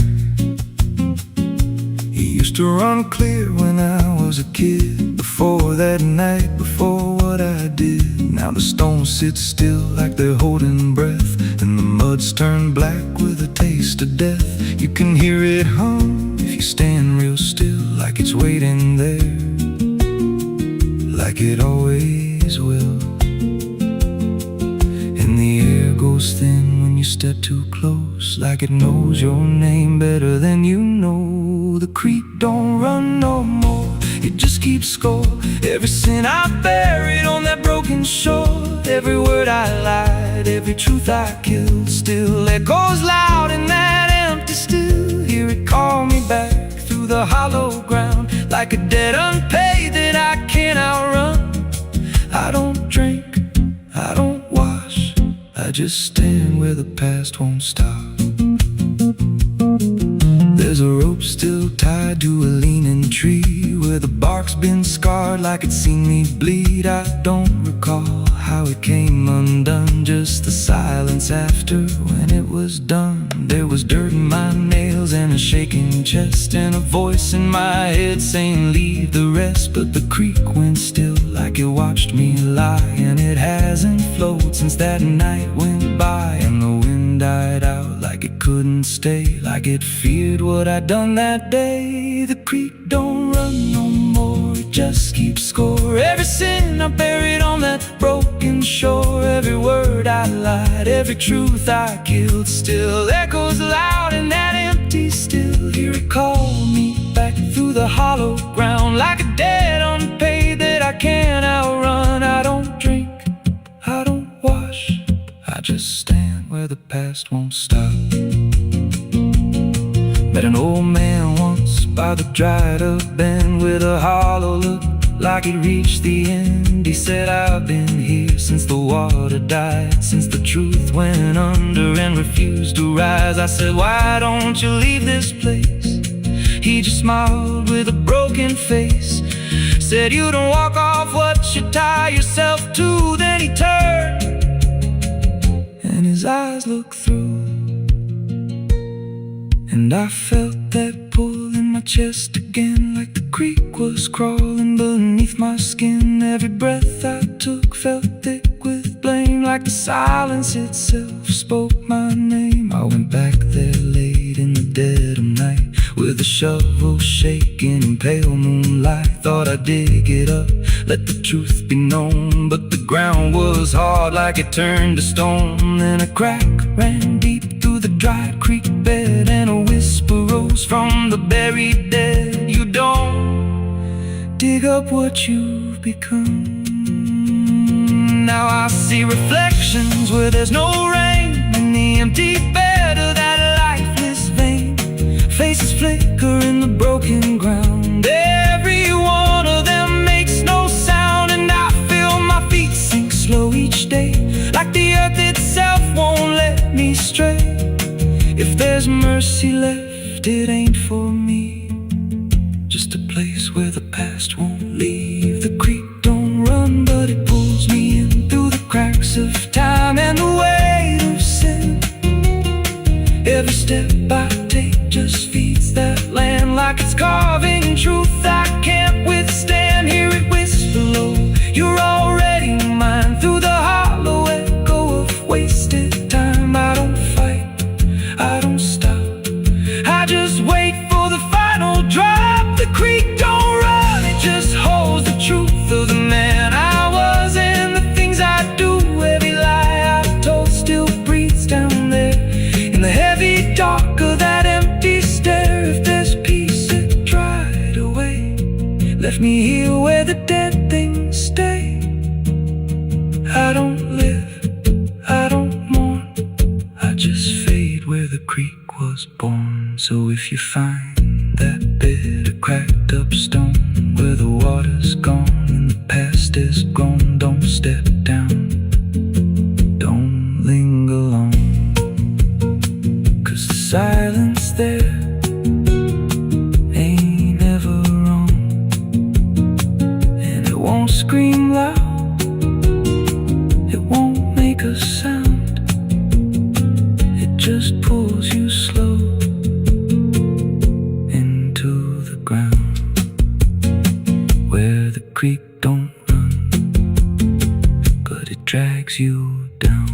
He used to run clear when I was a kid, before that night, before what I did. Now the stones sit still like they're holding breath, and the mud's turned black with a taste of death. You can hear it hum if you stand real still, like it's waiting there, like it always will. And the air goes thin when you step too close, like it knows your name better than you know. The creek don't run no more, it just keeps score. Every sin I buried on that broken shore, every word I lied, every truth I killed, still echoes loud in that empty still. Hear it call me back through the hollow ground, like a debt unpaid that I can't outrun. I don't drink, I don't wash, I just stand where the past won't stop. There's a rope still tied to a leaning tree, where the bark's been scarred like it's seen me bleed. I don't recall how it came undone, just the silence after when it was done. There was dirt in my nails and a shaking chest, and a voice in my head saying leave the rest. But the creek went still like it watched me lie, and it hasn't flowed since that night went by. And the wind died out like it couldn't stay, like it feared what I'd done that day. The creek don't run no more, it just keeps score. Every sin I buried on that broken shore, every word I lied, every truth I killed, still echoes loud in that empty still. Here it called me back through the hollow ground, like a debt unpaid that I can't outrun. I don't drink, I don't wash, I just stand where the past won't stop. Met an old man once by the dried up bend, with a hollow look like it reached the end. He said, I've been here since the water died, since the truth went under and refused to rise. I said, why don't you leave this place? He just smiled with a broken face, said, you don't walk off what you tie yourself to. Then he turned and his eyes looked through, and I felt that pull in my chest again, like the creek was crawling beneath my skin. Every breath I took felt thick with blame, like the silence itself spoke my name. I went back there late in the dead of night, with a shovel shaking in pale moonlight. Thought I'd dig it up, let the truth be known, but the ground was hard like it turned to stone. Then a crack ran deep through the dried creek bed, and a whisper rose from the buried dead. You don't dig up what you've become. Now I see reflections where there's no rain, in the empty bed of that lifeless vein. Faces flicker in the broken ground, every one of them makes no sound. And I feel my feet sink slow each day, like the earth itself won't let me stray. If there's mercy left, it ain't for me, just a place where the past won't leave. The creek don't run, but it pulls me in through the cracks of time and the weight of sin. Every step I take just feeds that land, like it's carving truth I can't withstand. Hear it whisper low, you're already mine, through the hollow echo of wasted time. I don't fight, I don't stop, I just wait for the final drop. The creek don't run, it just holds the truth of the man I was and the things I do. Every lie I've told still breathes down there in the heavy dark of that empty stare. If there's peace, it dried away, left me here where the dead things stay. I don't live, I don't mourn, I just fade where the creek was born. So if you find that bit of cracked up stone, where the water's gone and the past is grown, don't step down, don't linger long, 'cause the silence there ain't ever wrong, and it won't scream loud, it won't make a sound, it just pulls you slow into the ground, where the creek don't run, but it drags you down.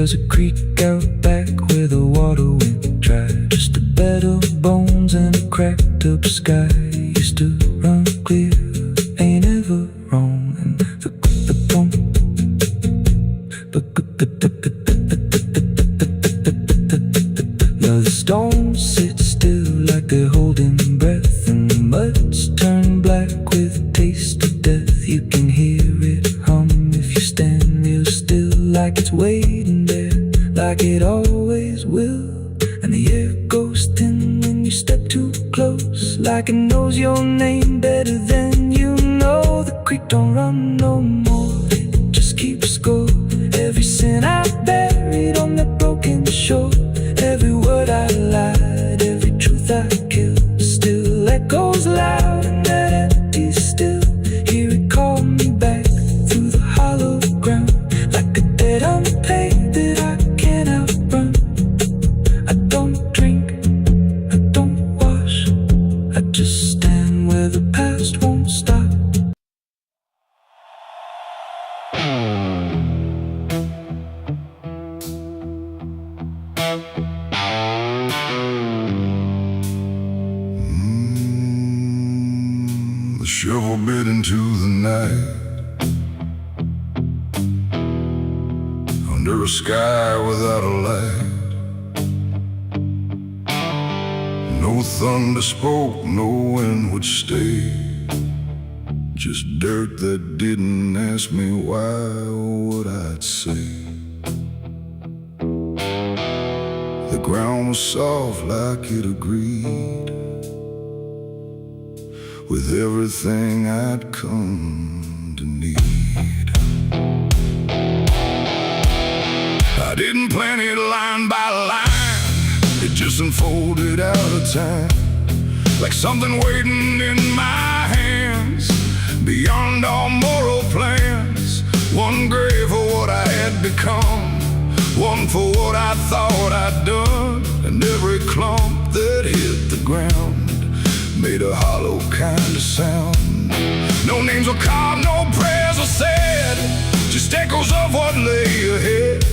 There's a creek out back where the water went dry. Just a bed of bones and a cracked up sky. Used to run clear, ain't ever wrong. And the pump, the stones sit still like they're holding breath, and the mud's turned black with a taste of death. You can hear it hum if you stand real still, like it's waiting there, like it always will. And the air goes thin when you step too close, like it knows your name better than you know. The creek don't run no more, it just keeps score. Every sin I buried on that broken shore, every word I lied, every truth I killed, still echoes loud in that empty still. Hear it call me back through the hollow ground, like a debt unpaid that I can't outrun. I don't drink, I don't wash, I just stand where the past won't stop. The shovel bit into the night, under a sky without a light. No thunder spoke, no wind would stay, just dirt that didn't ask me why or what I'd say. The ground was soft like it agreed with everything I'd come to need. I didn't plan it line by line, it just unfolded out of time, like something waiting in my hands, beyond all moral plans. One grave for what I had become, one for what I thought I'd done, and every clump that hit the ground made a hollow kind of sound. No names were carved, no prayers were said, just echoes of what lay ahead.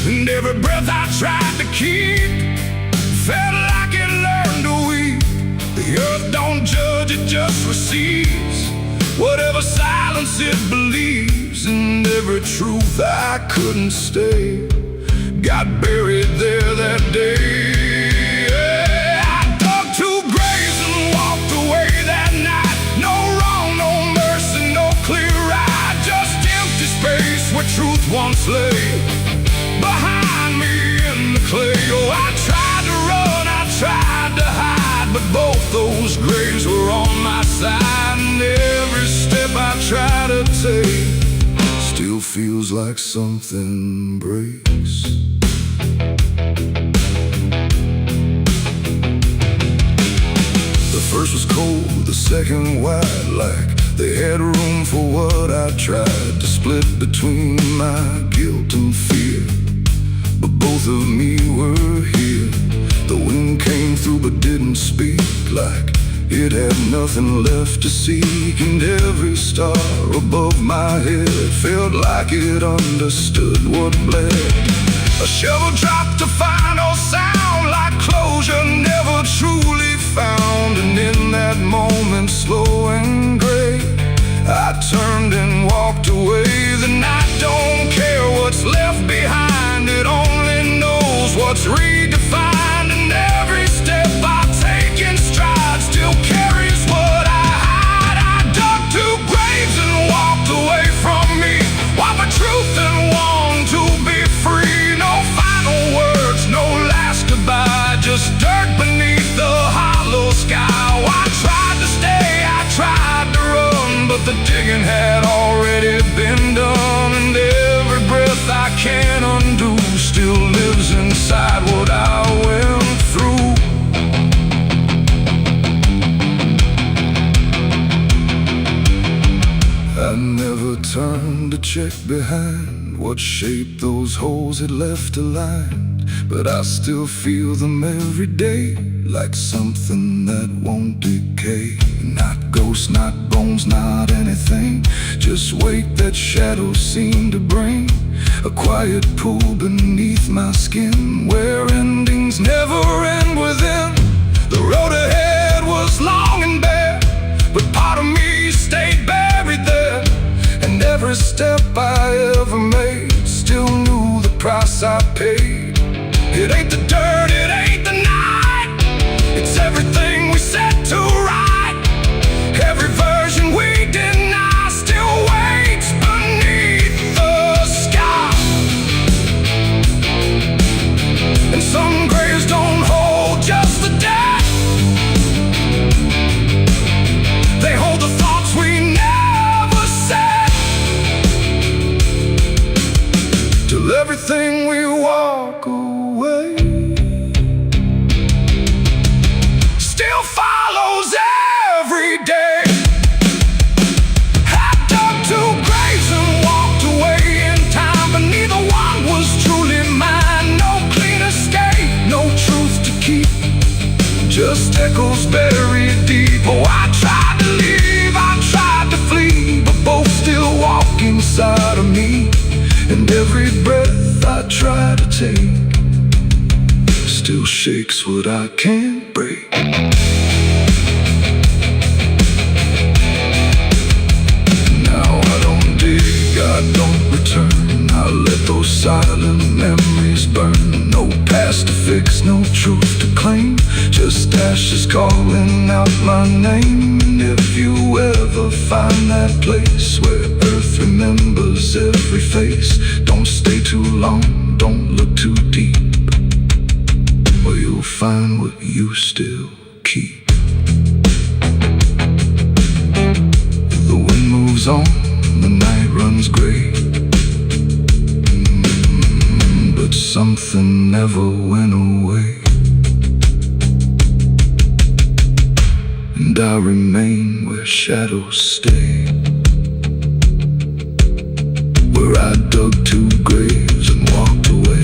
And every breath I tried to keep felt like it learned to weep. The earth don't judge, it just receives whatever silence it believes. And every truth I couldn't stay got buried there that day. Truth once lay behind me in the clay. Oh, I tried to run, I tried to hide, but both those graves were on my side. And every step I try to take still feels like something breaks. The first was cold, the second wide, like they had room for what I tried to split between my guilt and fear. But both of me were here. The wind came through but didn't speak, like it had nothing left to seek. And every star above my head felt like it understood what bled. A shovel dropped to final sound, like closure never truly found. And in that moment, slow and gray, I turned and walked away. The night don't care what's left behind, it only knows what's redefined. And every step I take in stride still carries what I hide. I dug two graves and walked away from me, while the truth and longed to be free. No final words, no last goodbye, just dirt beneath the hollow sky. Oh, I tried to stay, I tried to run, but the digging had already been done. And every breath I can't undo still lives inside what I went through. I never turned to check behind what shape those holes had left aligned. but I still feel them every day, like something that won't decay. Not ghosts, not bones, not anything, just weight that shadows seem to bring. A quiet pool beneath my skin, where endings never end within. The road ahead was long and bare, but part of me stayed buried there. And every step I ever made still knew the price I paid. It ain't the dirt, it ain't the night, it's everything we set to right. Every version we deny still waits beneath the sky. And some graves don't hold just the dead, they hold the thoughts we never said. Till everything we walk away still follows every day. I dug two graves and walked away in time, but neither one was truly mine. No clean escape, no truth to keep, just echoes buried deep. Oh, I tried to leave, I tried to flee, but both still walk inside of me. And every breath I try to take still shakes what I can't break. Now I don't dig, I don't return, I let those silent memories burn. No past to fix, no truth to claim, just ashes calling out my name. And if you ever find that place where earth remembers every face, don't stay too long, don't look too deep, or you'll find what you still keep. The wind moves on, the night runs gray, but something never went away. And I remain where shadows stay, where I dug two graves and walked away.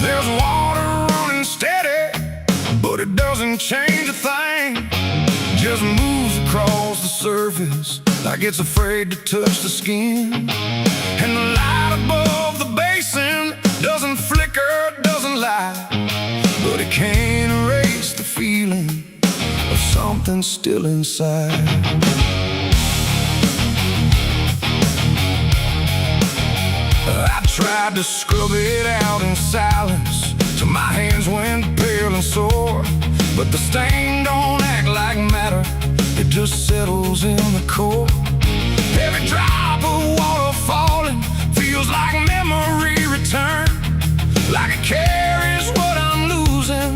There's water running steady, but it doesn't change a thing. Just moves across the surface like it's afraid to touch the skin. And the light above the basin doesn't flicker, doesn't lie, but it can't erase the feeling of something still inside. I tried to scrub it out in silence till my hands went pale and sore, but the stain don't act like matter, it just settles in the core. Every drop of water falling feels like memory return, like it carries what I'm losing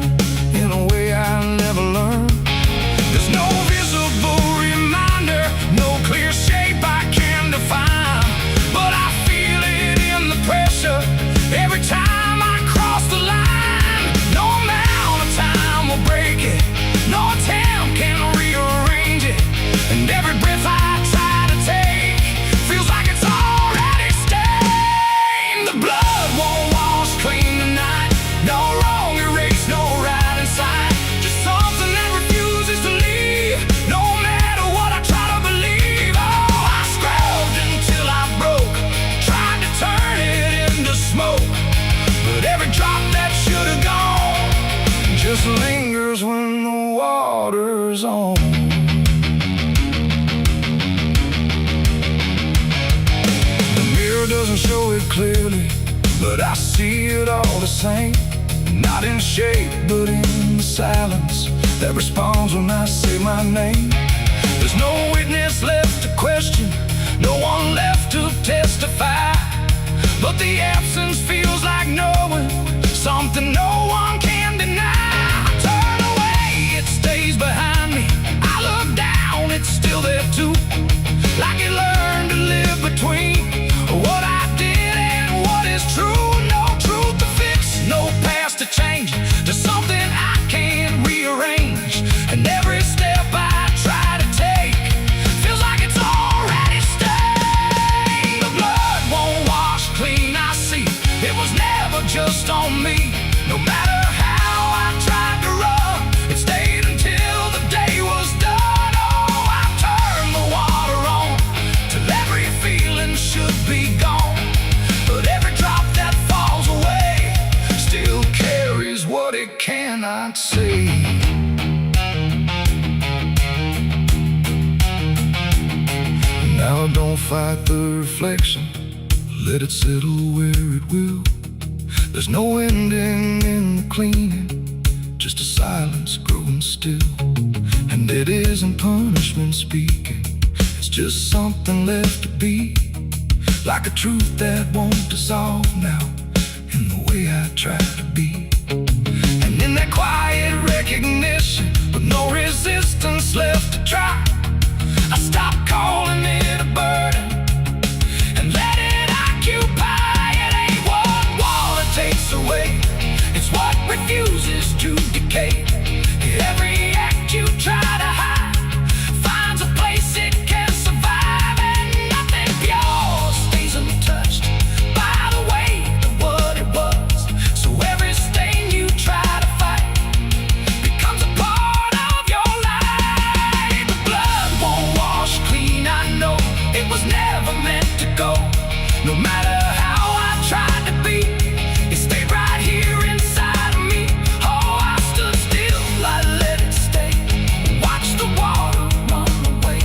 in a way I never learned. There's no visible reminder, no clear shape I can define, but I feel it in the pressure every time I cross the line. No amount of time will break it, no attempt can rearrange it, and every breath I try to take feels like it's already stained. The blood won't wash clean tonight, no wrong erased, no right inside, just something that refuses to leave, no matter what I try to believe. Oh, I scrubbed until I broke, tried to turn it into smoke, but every drop that should have gone just lingers when the water's on. The mirror doesn't show it clearly, but I see it all the same. Not in shape, but in the silence that responds when I say my name. There's no witness left to question, no one left to testify, but the absence feels like knowing something no one can deny. I turn away, it stays behind me, I look down, it's still there too, like it learned to live between what I did and what is true. No truth to fix, no past to change, never just on me. No matter how I tried to run, it stayed until the day was done. Oh, I turned the water on till every feeling should be gone. But every drop that falls away still carries what it cannot say. Now don't fight the reflection, let it settle where it will. There's no ending in the cleaning, just a silence growing still. And it isn't punishment speaking, it's just something left to be. Like a truth that won't dissolve now, in the way I try to be. And in that quiet recognition, with no resistance left to try, I stop calling it a burden and let it occupy. It ain't what wall it takes away, it's what refuses to decay. Every act you try to hide finds a place it can survive, and nothing pure stays untouched by the weight of what it was. So every stain you try to fight becomes a part of your life. The blood won't wash clean, I know it was never meant to go. No matter how I tried to be, it stayed right here inside of me. Oh, I stood still, I let it stay, watched the water run away.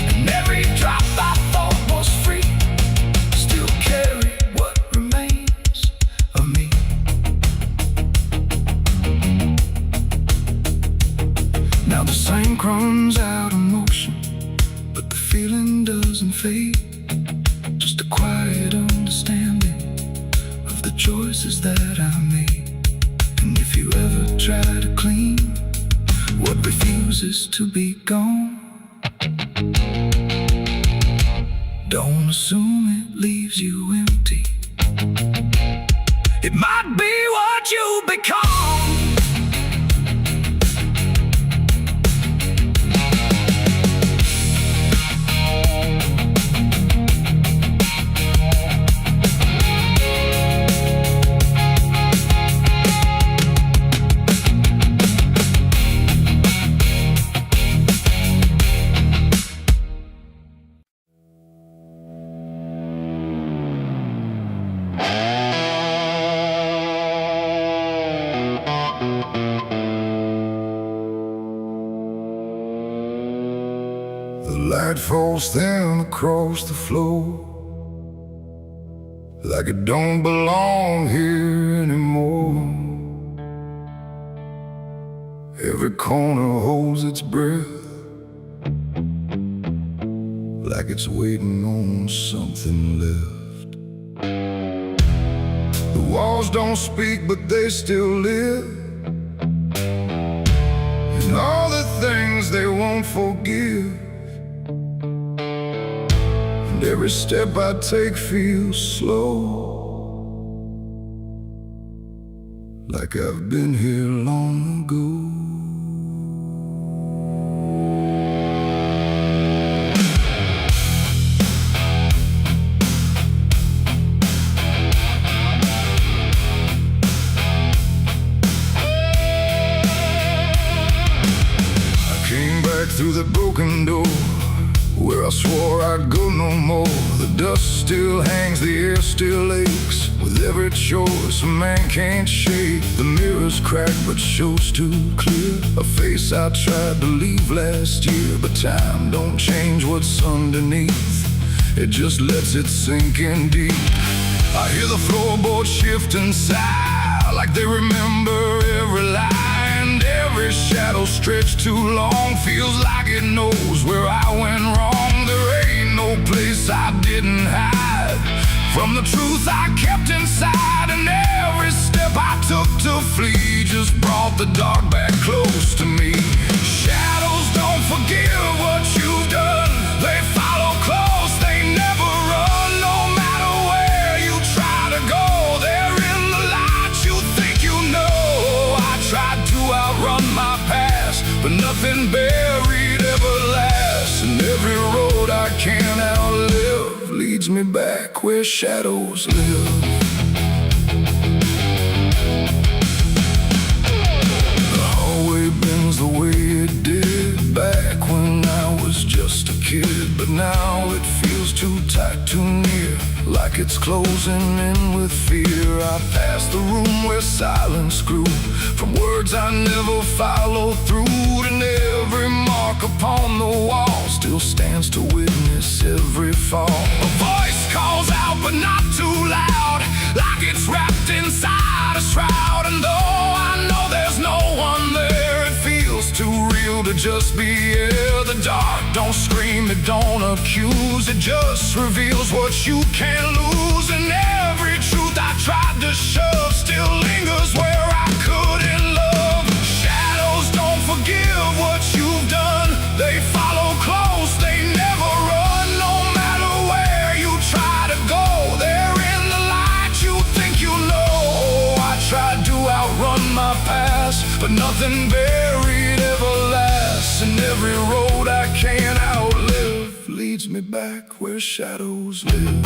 And every drop I thought was free still carried what remains of me. Now the same runs out of motion, but the feeling doesn't fade. Just a quiet understanding of the choices that I made. And if you ever try to clean what refuses to be gone, don't assume it leaves you empty. It might be what you become. The light falls thin across the floor, like it don't belong here anymore. Every corner holds its breath, like it's waiting on something left. The walls don't speak, but they still live, and all the things they won't forgive. And every step I take feels slow, like I've been here long ago. Through the broken door, where I swore I'd go no more. The dust still hangs, the air still aches, with every choice a man can't shake. The mirror's cracked but shows too clear a face I tried to leave last year. But time don't change what's underneath, it just lets it sink in deep. I hear the floorboards shift and sigh, like they remember every lie. Every shadow stretched too long feels like it knows where I went wrong. There ain't no place I didn't hide from the truth I kept inside. And every step I took to flee just brought the dark back close to me. Shadows don't forgive what you've done, they follow close, they never run. No matter where you try to go, they're in the light you think you know. I tried to outrun my past, but nothing buried ever lasts. And every road I can't outlive leads me back where shadows live. it's closing in with fear. I pass the room where silence grew, from words I never followed through. And every mark upon the wall still stands to witness every fall. A voice calls out but not too loud, like it's wrapped inside a shroud. And though I know there's no one there, it feels too real to just be here. The dark don't scream, it don't accuse, it just reveals what you can't lose. And every truth I tried to shove still lingers where I couldn't love. Shadows don't forgive what you've done, they follow close, they never run. No matter where you try to go, they're in the light you think you know. I tried to outrun my past, but nothing buried ever lasts. And every road I can't outlive leads me back where shadows live.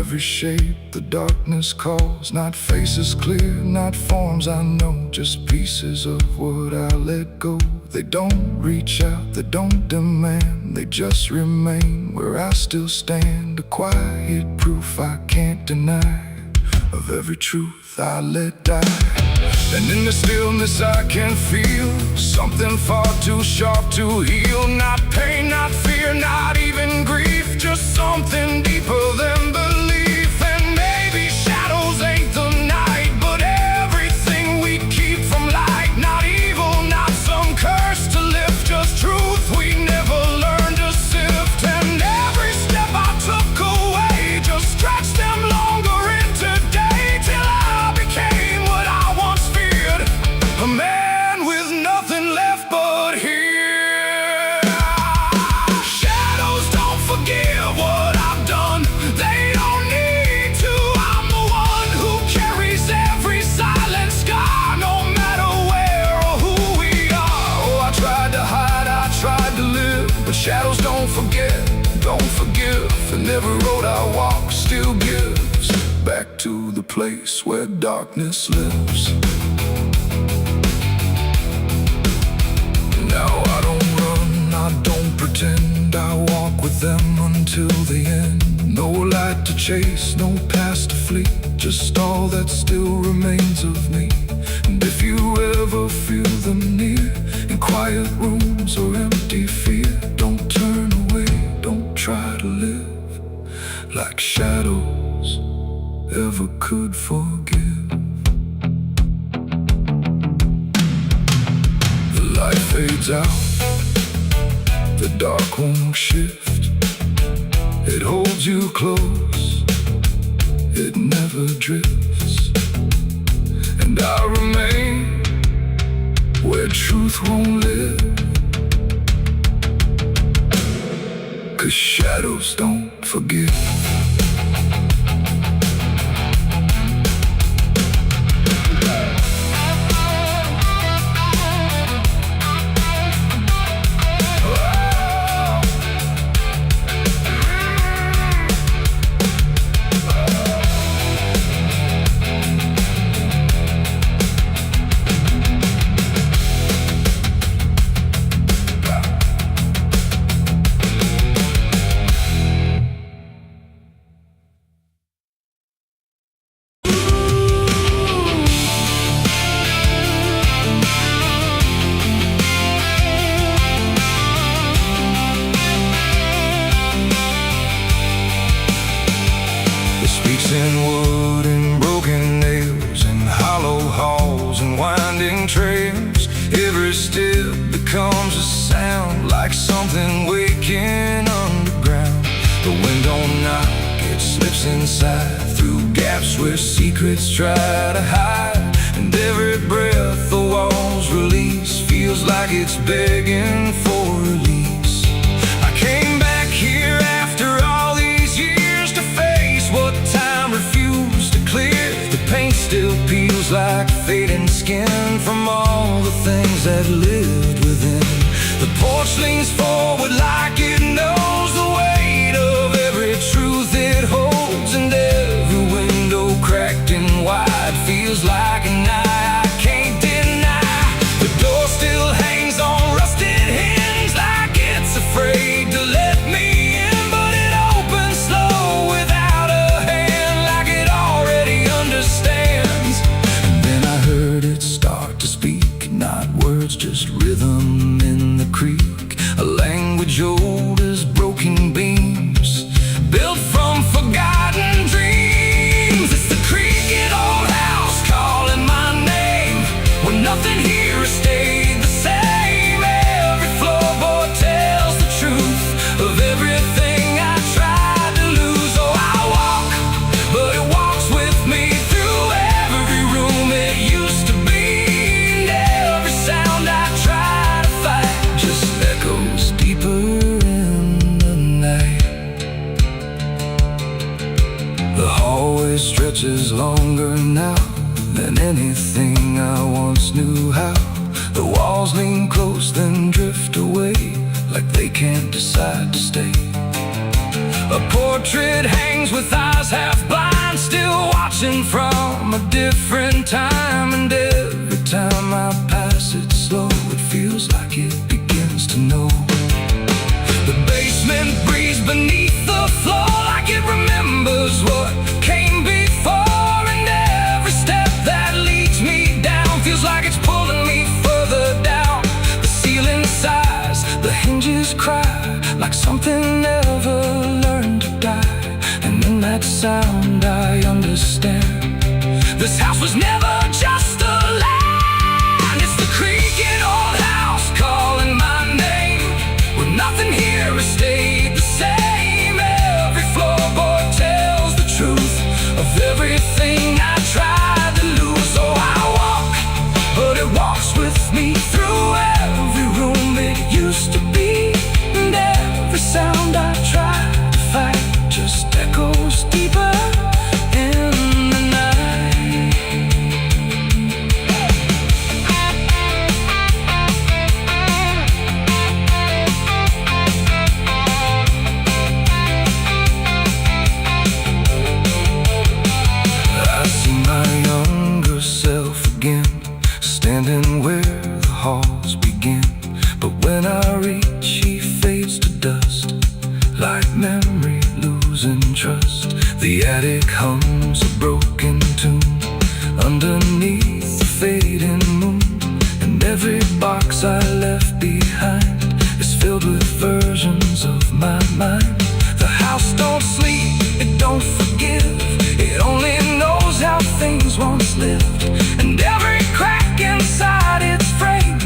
Every shape the darkness calls, not faces clear, not forms I know, just pieces of what I let go. They don't reach out, they don't demand, they just remain where I still stand. A quiet proof I can't deny of every truth I let die. And in the stillness I can feel something far too sharp to heal. Not pain, not fear, not even grief, just something deeper than belief. And maybe shadows ain't the night, but everything we keep from light. Not evil, not some curse to lift, just truth we never learned to sift. And every step I took away just stretched them longer into day, till I became what I once feared, a man with nothing left but here. Shadows don't forgive what I've done, they don't need to. I'm the one who carries every silent scar, no matter where or who we are. Oh, I tried to hide, I tried to live, but shadows don't forget, don't forgive. And every road I walk still gives back to the place where darkness lives. Now I don't run, I don't pretend, I walk with them until the end. No light to chase, no past to flee, just all that still remains of me. And if you ever feel them near, in quiet rooms or empty fear, don't turn away, don't try to live like shadows ever could forgive. The light fades out, the dark won't shift. It holds you close, it never drifts. And I remain where truth won't live, 'cause shadows don't forgive. Speaks in wood and broken nails, and hollow halls and winding trails. Every step becomes a sound, like something waking underground. The wind don't knock, it slips inside, through gaps where secrets try to hide. And every breath the walls release feels like it's begging for release. I came back here after all these years to face what time still peels like fading skin from all the things that lived within. The porch leans forward like it knows the weight of every truth it holds, and every window cracked and wide feels like an eye I can't deny. The door still hangs on rusted hinge like it's afraid to let me in, but it opens slow without a hand like it already understands. And then I heard it start to speak, not words, just rhythm in the creek, a language old as broken beams, built from forgotten dreams. It's the creaking old house calling my name, when nothing here has stayed the same. Every floorboard tells the truth of everything I tried to lose. Oh, I walk, but it walks with me through every room it used to be, and every sound I try to fight just echoes deeper in the night. The hallway stretches longer now than anything I once knew how. The walls lean close then drift away like they can't decide to stay. A portrait hangs with eyes half blind, still watching from a different time, and every time I pass it slow it feels like it begins to know. The basement breathes beneath the floor like it remembers what came before, and every step that leads me down feels like it's pulling me further down. The ceiling sighs, the hinges cry like something never learned to die, and in that sound I understand this house was never just a land. It's the creaking old house calling my name, where nothing here has stayed the same. Every floorboard tells the truth of everything I tried to lose. So I walk, but it walks with me through every room it used to be, and every sound I try to fight just echoes deeper in the night. I see my younger self again, standing where the halls begin, but when I reach he fades to dust like memory losing trust. The attic hums a broken tune underneath the fading moon, and every box I left behind is filled with versions of my mind. The house don't sleep, it don't forgive, it only knows how things once lived, and every crack inside its frame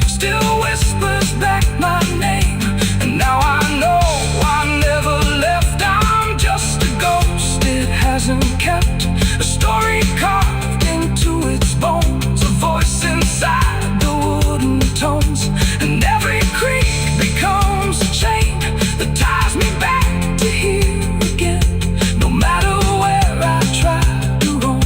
still whispers back my name. And now I know I never left, I'm just a ghost it hasn't kept, a story carved into its bones, a voice inside the wooden tones, and every creak becomes a chain that ties me back to here again. No matter where I try to roam,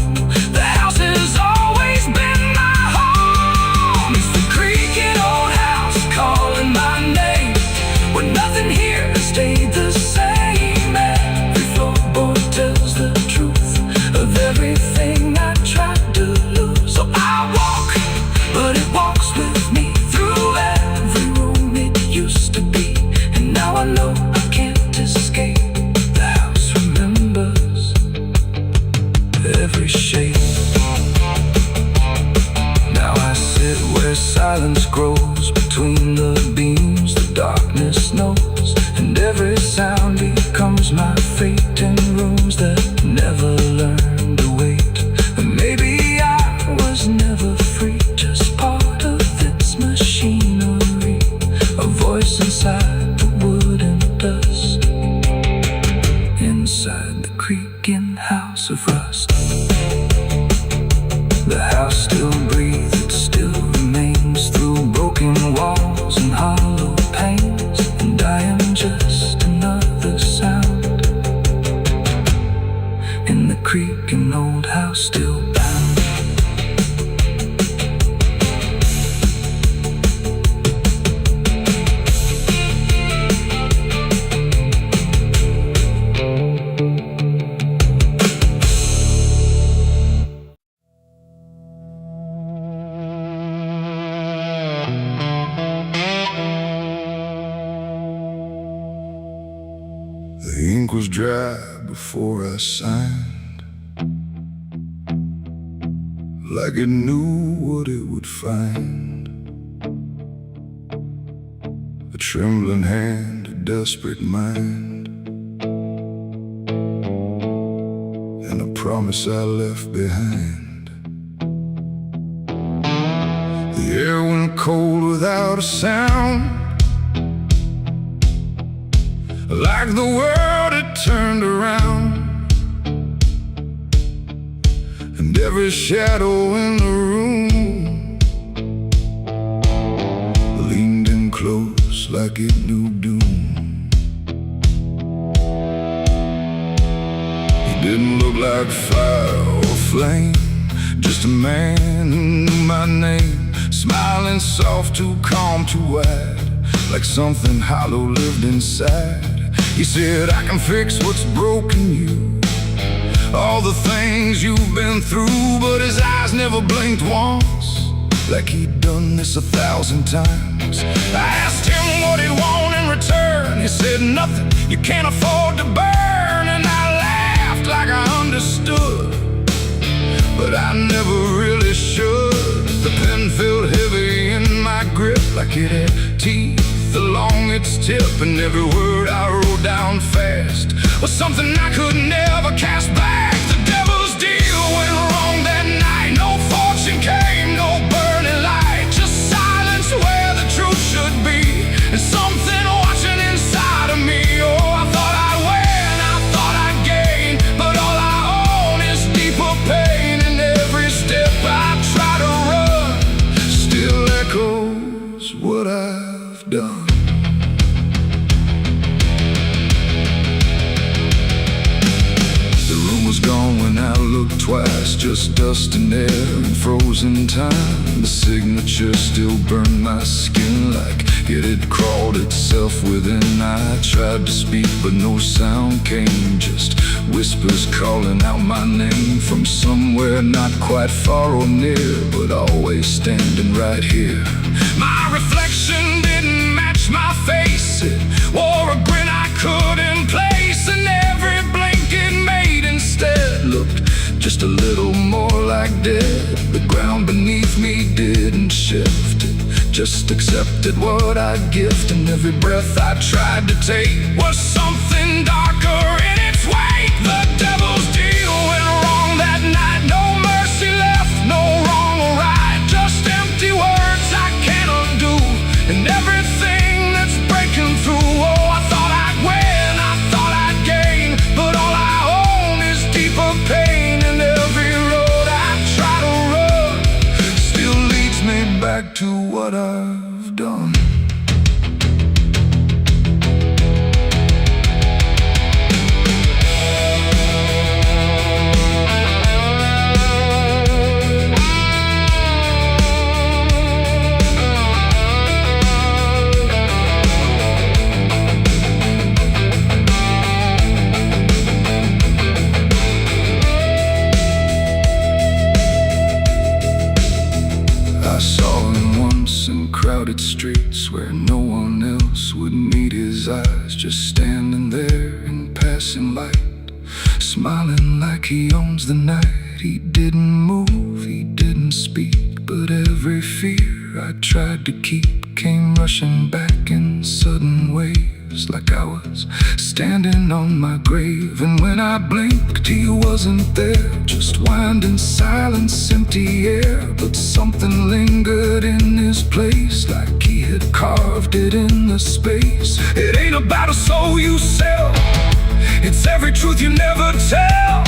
the house has always been my home. It's the creaking old house calling my name, where nothing here has stayed the same. Every floorboard tells the truth of everything I tried to lose. So I walk, but it walks with me through every room it used to be, and now I know I can't escape. The house remembers every shape. Now I sit where silence grows between the beams, the darkness knows, and every sound becomes my fate in rooms that never learned to wait. And maybe I was never free, just part of its machinery, a voice inside the wood and dust, inside the creaking house of rust. The house still breathes, it still remains through broken walls and hollow panes, and I am just another sound in the creaking old house still bound. dry before I signed, like it knew what it would find. A trembling hand, a desperate mind, and a promise I left behind. The air went cold without a sound, like the world had turned around, and every shadow in the room leaned in close like it knew doom. He didn't look like fire or flame, just a man who knew my name, smiling soft, too calm, too wide, like something hollow lived inside. He said, I can fix what's broken you, all the things you've been through. But his eyes never blinked once, like he'd done this 1,000 times. I asked him what he'd want in return. He said, nothing, you can't afford to burn. And I laughed like I understood, but I never really should. The pen felt heavy in my grip, like it had teeth along its tip, and every word I wrote down fast was something I could never cast back. The devil's deal went wrong that night. No fortune came, no burning light, just silence where the truth should be, and something watching inside of me. Oh, I thought I'd win, I thought I'd gain, but all I own is deeper pain. And every step I try to run still echoes what I've done. Gone when I looked twice, just dust and air and frozen time. The signature still burned my skin like it had crawled itself within. I tried to speak but no sound came, just whispers calling out my name from somewhere not quite far or near, but always standing right here. My reflection didn't match my face, it wore a grin I couldn't place, and every blink it made instead looked just a little more like dead. The ground beneath me didn't shift, it just accepted what I'd gift, and every breath I tried to take was something darker in its wake. The devil's deal went wrong that night. No mercy left, no wrong or right, just empty words I can't undo, and everything that's breaking through. Oh, I thought I'd win, I thought I'd gain, but all I own is deeper pain. And every road I try to run still leads me back to what I've done. Crowded streets where no one else would meet his eyes, just standing there in passing light, smiling like he owns the night. He didn't move, he didn't speak, but every fear I tried to keep came rushing back in sudden waves, like I was standing on my grave. And when I blinked, he wasn't there, just winding silence, empty air. But something lingered in his place, like he had carved it in the space. It ain't about a soul you sell, it's every truth you never tell,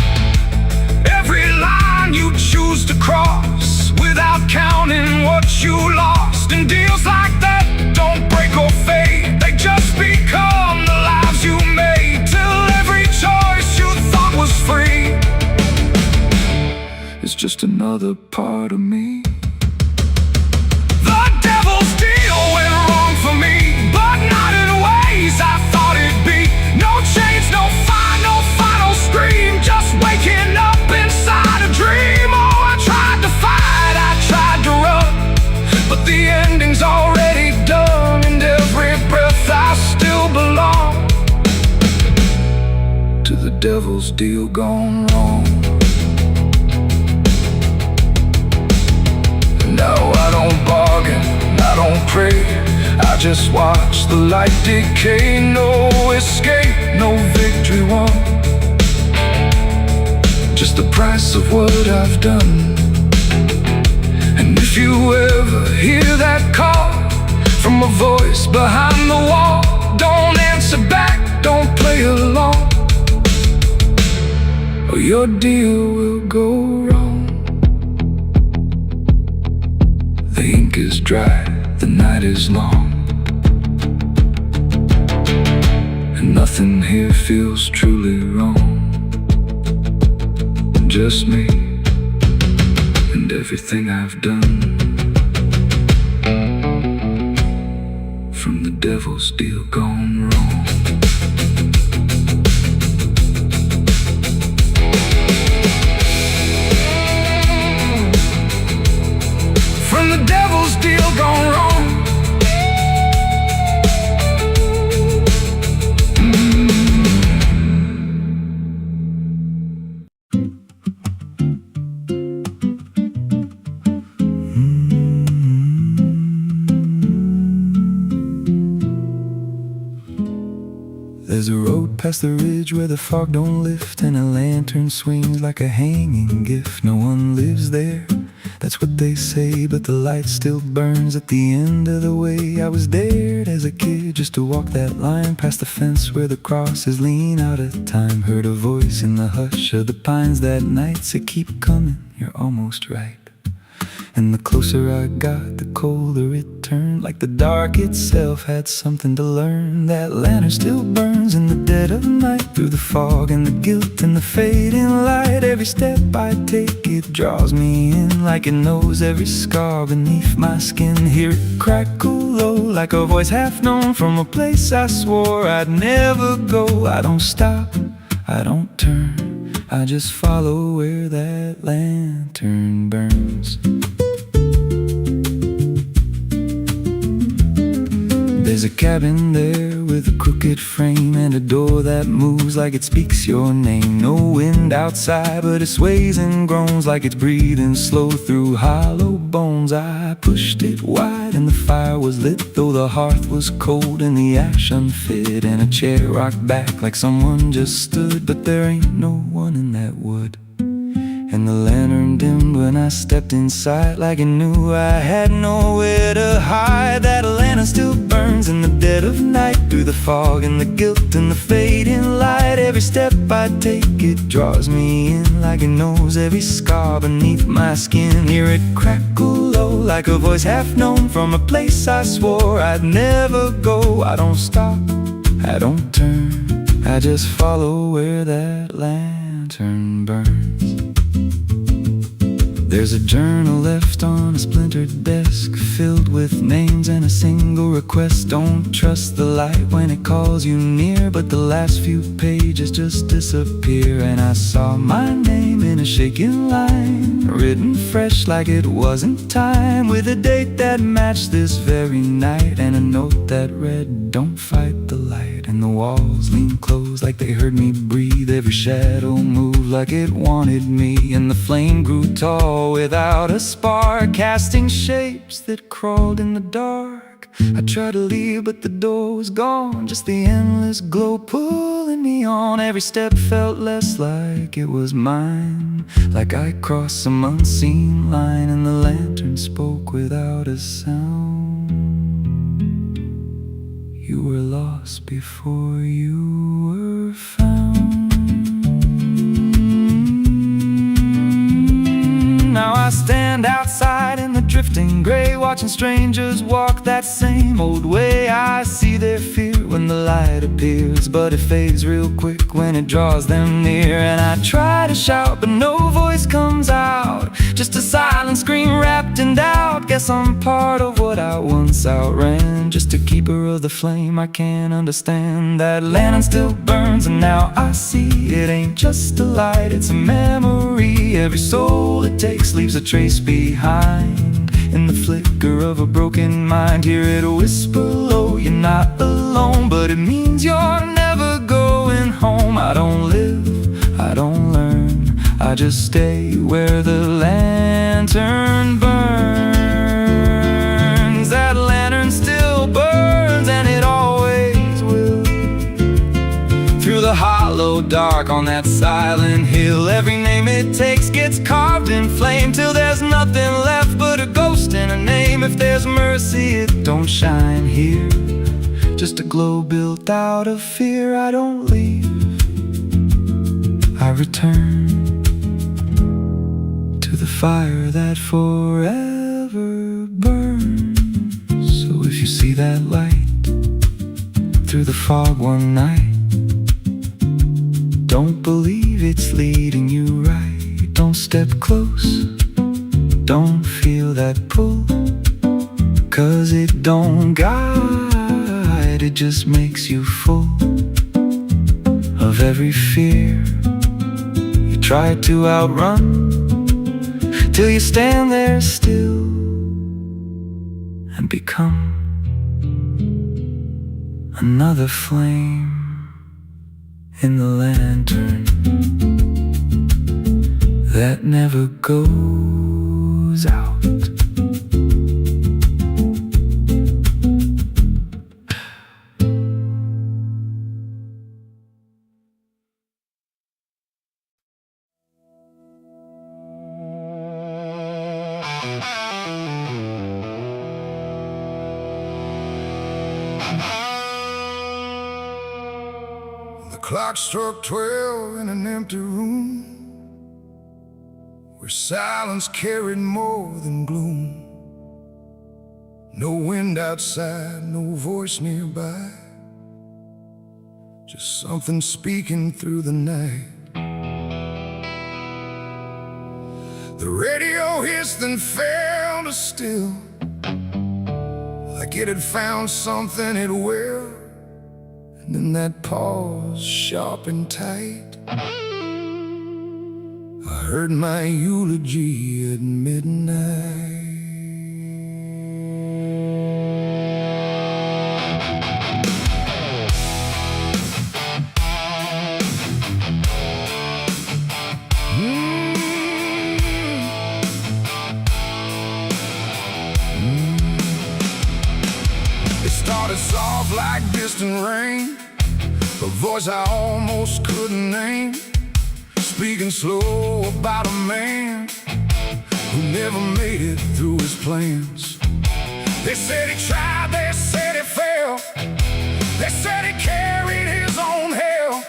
every line you choose to cross without counting what you lost. And deals like that don't break or fade, they just become the lives you made, till every choice you thought was free is just another part of me. The devil's deal went wrong for me, but not in ways I thought it'd be. No chains, no fire, no final scream, just waking up inside a dream. Oh, I tried to fight, I tried to run, but the ending's already done, and every breath I still belong. devil's deal gone wrong. No, I don't bargain, I don't pray, I just watch the light decay. No escape, no victory won, just the price of what I've done. And if you ever hear that call from a voice behind the wall, don't answer back, don't play along, or your deal will go wrong. The ink is dry, the night is long, and nothing here feels truly wrong. Just me and everything I've done, from the devil's deal gone wrong. From the devil's deal gone wrong. There's a road past the ridge where the fog don't lift, and a lantern swings like a hanging gift. No one lives there, that's what they say, but the light still burns at the end of the way. I was dared as a kid just to walk that line past the fence where the crosses lean out of time. Heard a voice in the hush of the pines that night said, keep coming, you're almost right. And the closer I got, the colder it turned, like the dark itself had something to learn. That lantern still burns in the dead of night, through the fog and the guilt and the fading light. Every step I take, it draws me in, like it knows every scar beneath my skin. Hear it crackle low, like a voice half known, from a place I swore I'd never go. I don't stop, I don't turn, I just follow where that lantern burns. There's a cabin there with a crooked frame, and a door that moves like it speaks your name. No wind outside, but it sways and groans like it's breathing slow through hollow bones. I pushed it wide and the fire was lit, though the hearth was cold and the ash unfit, and a chair rocked back like someone just stood. But there ain't no one in that wood. And the lantern dimmed when I stepped inside, like it knew I had nowhere to hide. That lantern still burns in the dead of night, through the fog and the guilt and the fading light. Every step I take, it draws me in, like it knows every scar beneath my skin. Hear it crackle low, like a voice half known, from a place I swore I'd never go. I don't stop, I don't turn, I just follow where that lantern burns. There's a journal left on a splintered desk, filled with names and a single request. Don't trust the light when it calls you near, but the last few pages just disappear. And I saw my name in a shaking line, written fresh like it wasn't time, with a date that matched this very night, and a note that read, don't fight the light. And the walls leaned close like they heard me breathe, every shadow moved like it wanted me, and the flame grew tall without a spark, casting shapes that crawled in the dark. I tried to leave, but the door was gone, just the endless glow pulling me on. Every step felt less like it was mine, like I crossed some unseen line, and the lantern spoke without a sound. You were lost before you were found. Now I stand outside in the drifting gray, watching strangers walk that same old way. I see their fear when the light appears, but it fades real quick when it draws them near. And I try to shout, but no voice comes out, just a silent scream wrapped in doubt. Guess I'm part of what I once outran, just a keeper of the flame I can't understand. That lantern still burns, and now I see it ain't just a light, it's a memory. Every soul it takes leaves a trace behind, in the flicker of a broken mind. Hear it whisper low, you're not alone, but it means you're never going home. I don't live, I don't learn, I just stay where the lantern burns. That lantern still burns, and it always will. Through the hollow dark on that silent hill, every name it takes gets carved in flame, till there's nothing left but a ghost and a name. If there's mercy, it don't shine here, just a glow built out of fear. I don't leave, I return to the fire that forever burns. So if you see that light through the fog one night, don't believe it's leading you right. Don't step close, don't feel that pull, 'cause it don't guide, it just makes you full of every fear you try to outrun, till you stand there still and become another flame in the lantern that never goes out. The clock struck 12 in an empty room, where silence carried more than gloom. No wind outside, no voice nearby, just something speaking through the night. The radio hissed and fell to still, like it had found something it will. And in that pause, sharp and tight, I heard my eulogy at midnight. It started soft like distant rain, a voice I almost couldn't name, speaking slow about a man who never made it through his plans. They said he tried, they said he failed, they said he carried his own hell,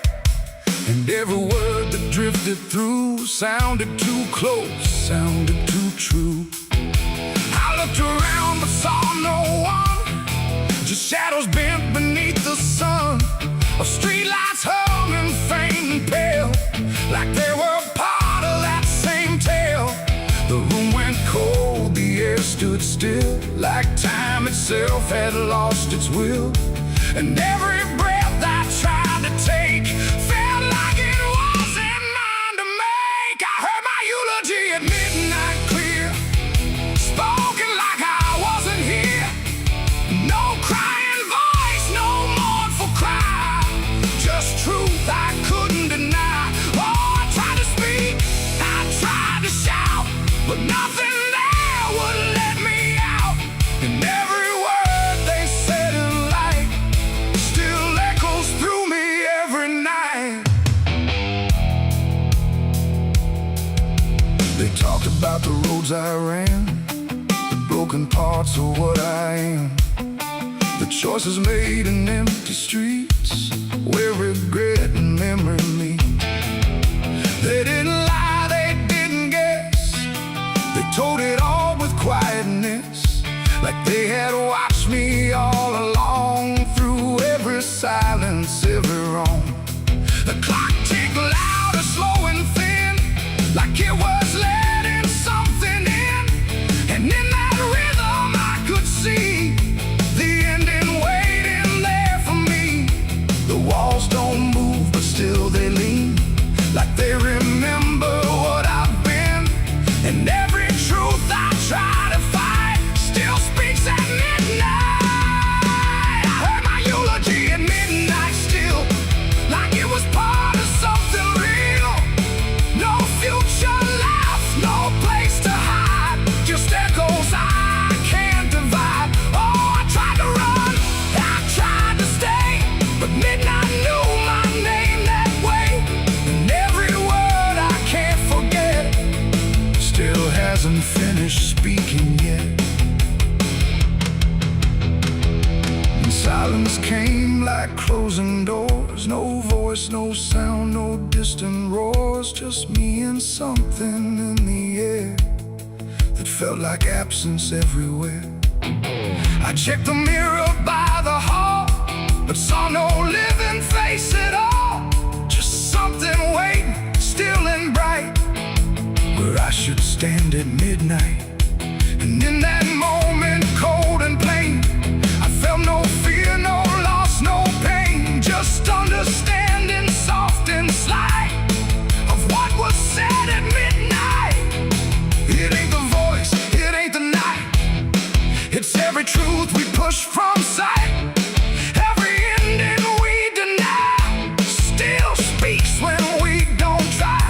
and every word that drifted through sounded too close, sounded too true. I looked around but saw no one, just shadows bent beneath the sun, of streetlights hung and faint and pale, like they were part of that same tale. The room went cold, the air stood still, like time itself had lost its will. And every breath I tried to take felt like it wasn't mine to make. I heard my eulogy at midnight clear, spoken like I wasn't here. No crying voice, no mournful cry, just truth I couldn't deny. Oh, I tried to speak, I tried to shout, but nothing there would let me out. And every word they said in light still echoes through me every night. They talked about the roads I ran, the broken parts of what I am, the choices made in empty streets where regret and memory meet. They didn't lie, they didn't guess, they told it all with quietness, like they had watched me all along, through every silence, every wrong. The clock ticked loud, slow and thin, like it was letting something in. And in that rhythm I could see the ending waiting there for me. The walls don't move, but still they lean, like they remember what I've been. And every truth I try to fight still speaks at midnight. I heard my eulogy at midnight still, like it was part of something real. just echoes I can't divide. Oh, I tried to run, I tried to stay, but midnight knew my name that way. And every word I can't forget still hasn't finished speaking yet. And silence came like closing doors. No voice, no sound, no distant roars. Just me and something in the air that felt like absence everywhere. I checked the mirror by the hall, but saw no living face at all. Just something waiting, still and bright, where I should stand at midnight. And in that moment, cold and plain, I felt no fear, no loss, no pain. Just understanding, soft and slight, of what was said at midnight. It ain't the voice, it ain't the night, it's every truth we push from sight. Every ending we deny still speaks when we don't try.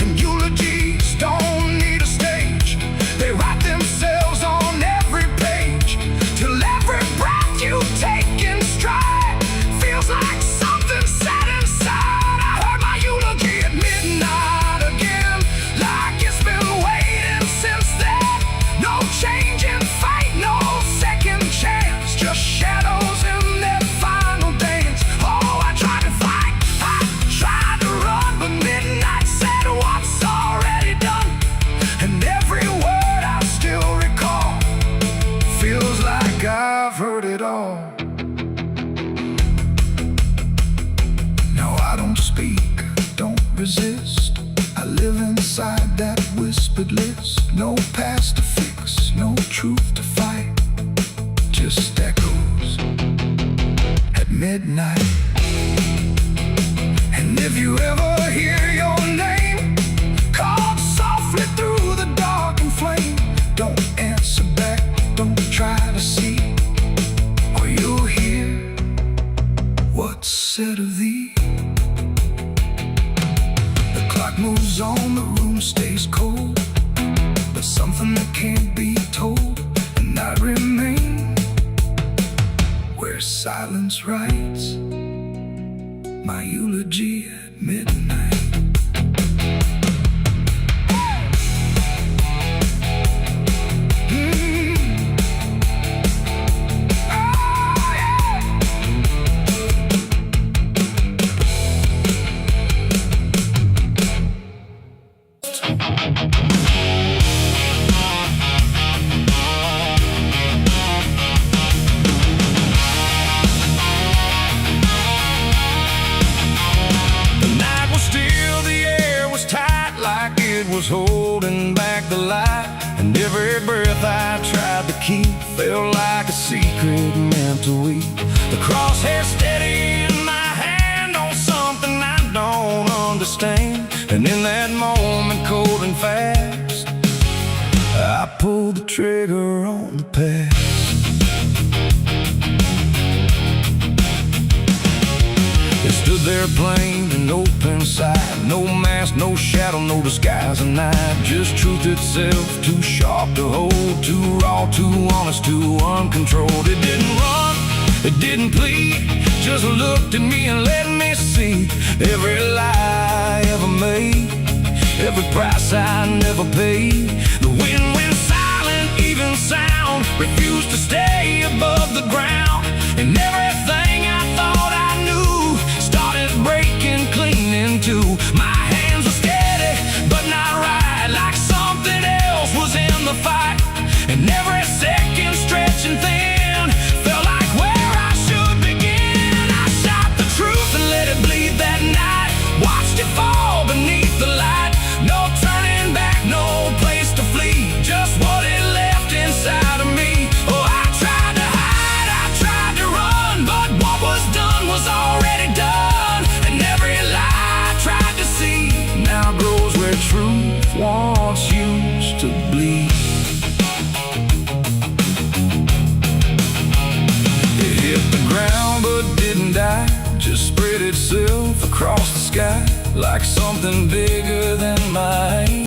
And eulogies don't need a stage, they write themselves on every page, till every breath you take in stride feels like something set inside. I heard my eulogy at midnight again, like it's been waiting since then. No change in fate, no second chance, just shadows in their final dance. Oh, I tried to fight, I tried to run, but midnight said what's already done. And every word I still recall feels like I've heard it all. Now I don't speak, don't resist, I live inside that whispered list. No past to fix, no truth to fight, just echoes at midnight. And if you ever hear your name called softly through the dark and flame, don't answer back, don't try to see, or you'll hear what's said of thee. The clock moves on, the room stays cold, but something that can't be told. And I remain where silence writes my eulogy at midnight. Was holding back the light, and every breath I tried to keep felt like a secret meant to weep. The crosshair steady in my hand on something I don't understand, and in that moment, cold and fast, I pulled the trigger on the past. It stood there plain and open sight, no mask, no shadow, no disguise at night. Just truth itself, too sharp to hold, too raw, too honest, too uncontrolled. It didn't run, it didn't plead, just looked at me and let me see every lie I ever made, every price I never paid. The wind went silent, even sound refused to stay above the ground, and everything I thought I knew started breaking clean in two. My hands were steady, but not right, like something else was in the fight, and every second stretching thin felt like where I should begin. I shot the truth and let it bleed that night, watched it fall beneath the light. No turning back, no place to flee, just what it left inside of me. Oh, I tried to hide, I tried to run, but what was done was already done. And every lie I tried to see now grows where truth once used to bleed. It hit the ground but didn't die, just spread itself across the sky like something bigger than my